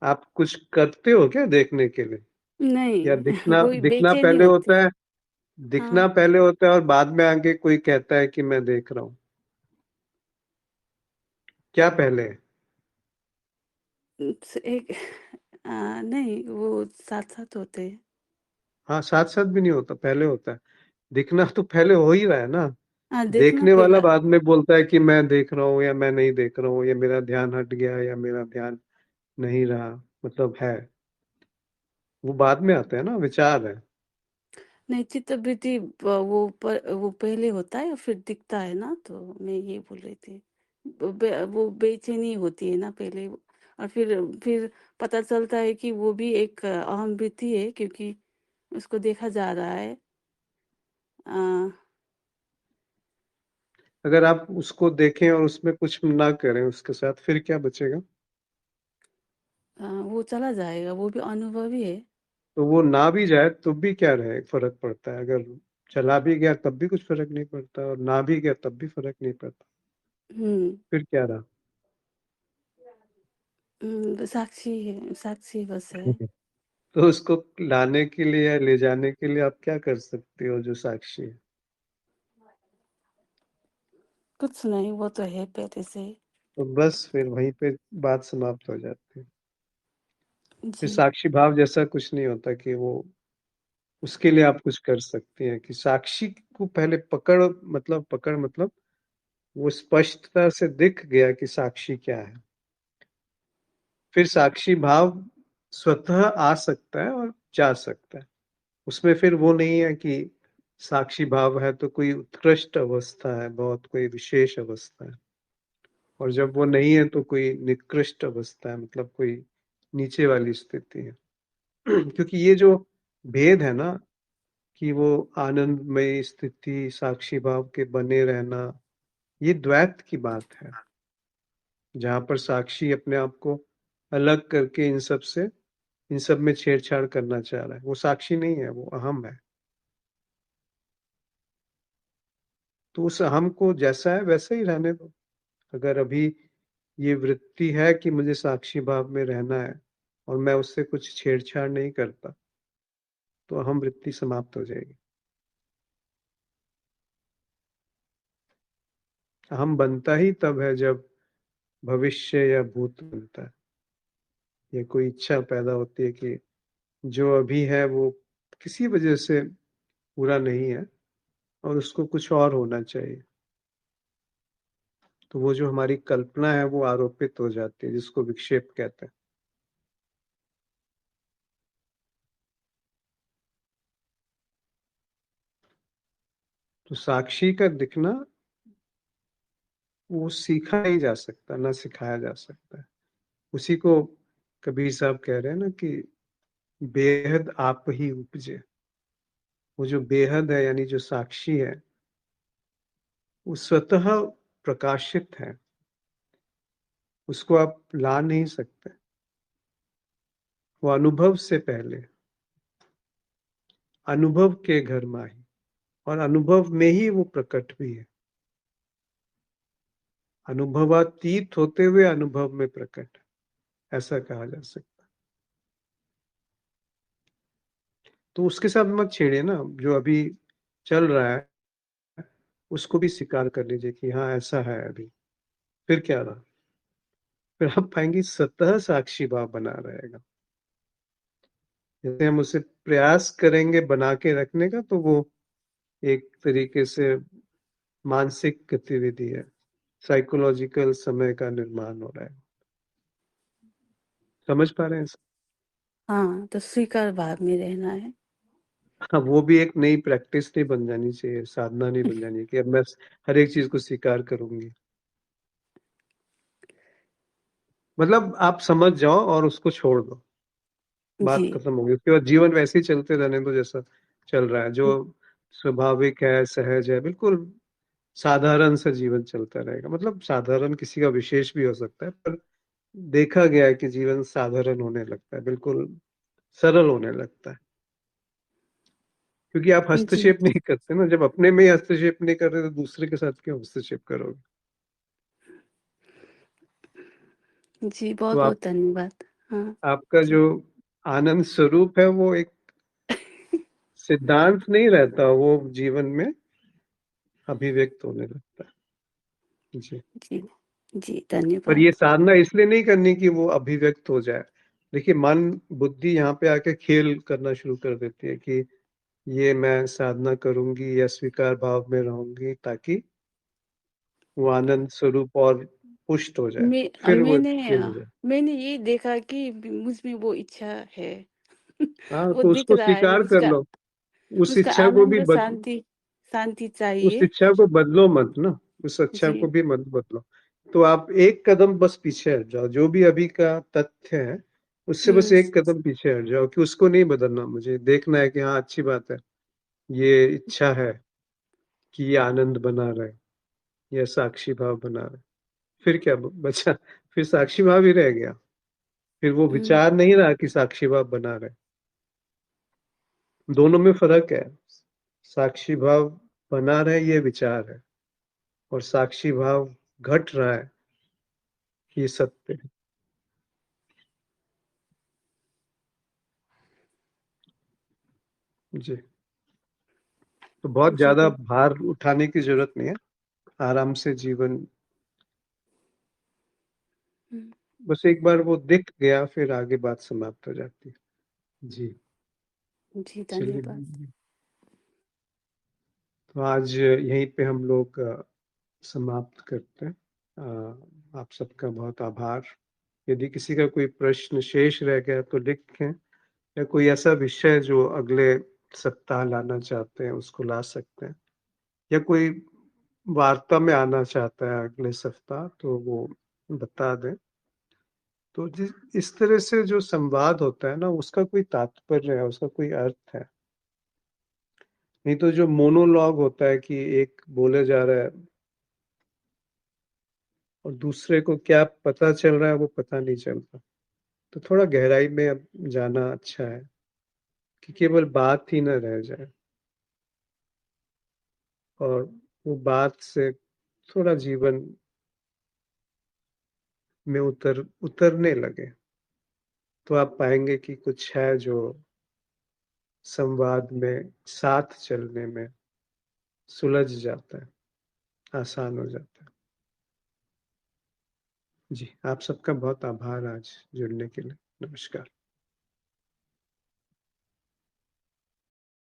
आप कुछ करते हो क्या देखने के लिए? या नहीं दिखना वही दिखना बेचैनी पहले होती होता है। है? हाँ दिखना पहले होता है और बाद में आके कोई कहता है कि मैं देख रहा हूँ? क्या पहले है? एक नहीं, वो साथ साथ होते हैं। हाँ, साथ साथ भी नहीं होता, पहले होता है। दिखना तो पहले हो ही रहा है ना। हाँ, देखना देखने वाला पहला। बाद में बोलता है कि मैं देख रहा हूँ या मैं नहीं देख रहा हूँ, या मेरा ध्यान हट गया या मेरा ध्यान नहीं रहा, मतलब है। वो बाद में आता है ना, विचार है। नहीं, चित्तवृत्ति वो पहले होता है और फिर दिखता है ना, तो मैं ये बोल रही थी। वो बेचैनी होती है ना पहले, और फिर पता चलता है कि वो भी एक अहम वृत्ति है, क्योंकि उसको देखा जा रहा है। आ, अगर आप उसको देखें और उसमें कुछ ना करें उसके साथ, फिर क्या बचेगा? वो चला जाएगा, वो भी अनुभव ही है। तो वो ना भी जाए तो भी क्या रहे, फर्क पड़ता है? अगर चला भी गया तब भी कुछ फर्क नहीं पड़ता, और ना भी गया तब भी फर्क नहीं पड़ता। हम्म फिर क्या रहा? साक्षी है, साक्षी बस है। तो उसको लाने के लिए या ले जाने के लिए आप क्या कर सकते हो जो साक्षी है? कुछ नहीं, वो तो है पहले से। तो बस फिर वहीं पे बात समाप्त हो जाती है। फिर जी साक्षी भाव जैसा कुछ नहीं होता कि वो, उसके लिए आप कुछ कर सकते हैं कि साक्षी को पहले पकड़ मतलब वो स्पष्टता से दिख गया कि साक्षी क्या है। फिर साक्षी भाव स्वतः आ सकता है और जा सकता है। उसमें फिर वो नहीं है कि साक्षी भाव है तो कोई उत्कृष्ट अवस्था है, बहुत कोई विशेष अवस्था है, और जब वो नहीं है तो कोई निकृष्ट अवस्था है, मतलब कोई नीचे वाली स्थिति है। क्योंकि ये जो भेद है ना, कि वो आनंदमय स्थिति साक्षी भाव के बने रहना, ये द्वैत की बात है, जहां पर साक्षी अपने आप को अलग करके इन सब में छेड़छाड़ करना चाह रहा है। वो साक्षी नहीं है, वो अहम है। तो उस अहम को जैसा है वैसे ही रहने दो। अगर अभी ये वृत्ति है कि मुझे साक्षी भाव में रहना है और मैं उससे कुछ छेड़छाड़ नहीं करता, तो अहम वृत्ति समाप्त हो जाएगी। अहम बनता ही तब है जब भविष्य या भूत बनता है, या कोई इच्छा पैदा होती है कि जो अभी है वो किसी वजह से पूरा नहीं है और उसको कुछ और होना चाहिए। तो वो जो हमारी कल्पना है वो आरोपित हो जाती है, जिसको विक्षेप कहते हैं। तो साक्षी का दिखना वो सीखा नहीं जा सकता, ना सिखाया जा सकता है। उसी को कबीर साहब कह रहे हैं ना कि बेहद आप ही उपजे। वो जो बेहद है यानी जो साक्षी है, वो स्वतः प्रकाशित है, उसको आप ला नहीं सकते। वो अनुभव से पहले, अनुभव के घर माही, और अनुभव में ही वो प्रकट भी है। अनुभवातीत होते हुए अनुभव में प्रकट, ऐसा कहा जा सकता है। तो उसके साथ मत छेड़िए ना, जो अभी चल रहा है उसको भी स्वीकार कर लीजिए कि हाँ ऐसा है अभी। फिर क्या रहा? फिर आप पाएंगे सतह साक्षी भाव बना रहेगा। जैसे हम उसे प्रयास करेंगे बना के रखने का, तो वो एक तरीके से मानसिक गतिविधि है, साइकोलॉजिकल समय का निर्माण हो रहा है। समझ पा रहे हैं? हाँ, तो स्वीकार भाव में रहना है। हाँ, वो भी एक नई प्रैक्टिस नहीं बन जानी चाहिए, साधना नहीं बन जानी कि अब मैं हर एक चीज को स्वीकार करूंगी। मतलब आप समझ जाओ और उसको छोड़ दो, बात जी। खत्म होगी। उसके बाद जीवन वैसे ही चलते रहने दो जैसा चल रहा है, जो स्वाभाविक है, सहज है, बिल्कुल साधारण सा जीवन चलता रहेगा। मतलब साधारण किसी का विशेष भी हो सकता है, पर देखा गया है कि जीवन साधारण होने लगता है, बिल्कुल सरल होने लगता है, क्योंकि आप जी। हस्तक्षेप नहीं करते ना। जब अपने में ही हस्तक्षेप नहीं कर रहे तो दूसरे के साथ क्यों हस्तक्षेप करोगे? जी, तो बहुत-बहुत धन्यवाद। हाँ, आपका जो जी। आनंद स्वरूप है वो एक सिद्धांत नहीं रहता, वो जीवन में अभिव्यक्त होने लगता है। जी। जी, जी, पर ये धन्यवाद। साधना इसलिए नहीं करनी कि वो अभिव्यक्त हो जाए। देखिए, मन बुद्धि यहाँ पे आके खेल करना शुरू कर देती है कि ये मैं साधना करूंगी या स्वीकार भाव में रहूंगी ताकि वो आनंद स्वरूप और पुष्ट हो जाए, फिर वो खेल हो जाए। मैंने ये देखा कि मुझ में वो इच्छा है। हाँ, वो तो दिख उसको रहा है, स्वीकार कर लो। उस उसका इच्छा को भी आनंद, शांति शांति उस चाहिए। इच्छा को बदलो मत ना, उस इच्छा को जी। भी मत बदलो। तो आप एक कदम बस पीछे हट जाओ, जो भी अभी का तथ्य है उससे बस हुँ, एक कदम पीछे हट जाओ, कि उसको नहीं बदलना। मुझे देखना है कि हाँ, अच्छी बात है, ये इच्छा है कि ये आनंद बना रहे, ये साक्षी भाव बना रहे। फिर क्या बचा? फिर साक्षी भाव ही रह गया, फिर वो हुँ, विचार नहीं रहा कि साक्षी भाव बना रहे। दोनों में फर्क है। साक्षी भाव बना रहे ये विचार है, और साक्षी भाव घट रहा है ये सत्य है। जी। तो बहुत जी, ज्यादा भार उठाने की जरूरत नहीं है, आराम से जीवन, हुँ, बस एक बार वो दिख गया फिर आगे बात समाप्त हो जाती है। जी। जी, धन्यवाद। चलिए, तो आज यहीं पे हम लोग समाप्त करते हैं। आप सबका बहुत आभार। यदि किसी का कोई प्रश्न शेष रह गया तो लिखें, या कोई ऐसा विषय जो अगले सप्ताह लाना चाहते हैं उसको ला सकते हैं, या कोई वार्ता में आना चाहता है अगले सप्ताह तो वो बता दें। तो जिस इस तरह से जो संवाद होता है ना, उसका कोई तात्पर्य है, उसका कोई अर्थ है। नहीं तो जो मोनोलॉग होता है कि एक बोले जा रहा है और दूसरे को क्या पता चल रहा है वो पता नहीं चलता। तो थोड़ा गहराई में अब जाना अच्छा है, कि केवल बात ही न रह जाए, और वो बात से थोड़ा जीवन में उतरने लगे, तो आप पाएंगे कि कुछ है जो संवाद में साथ चलने में सुलझ जाता है, आसान हो जाता है। जी, आप सबका बहुत आभार आज जुड़ने के लिए। नमस्कार।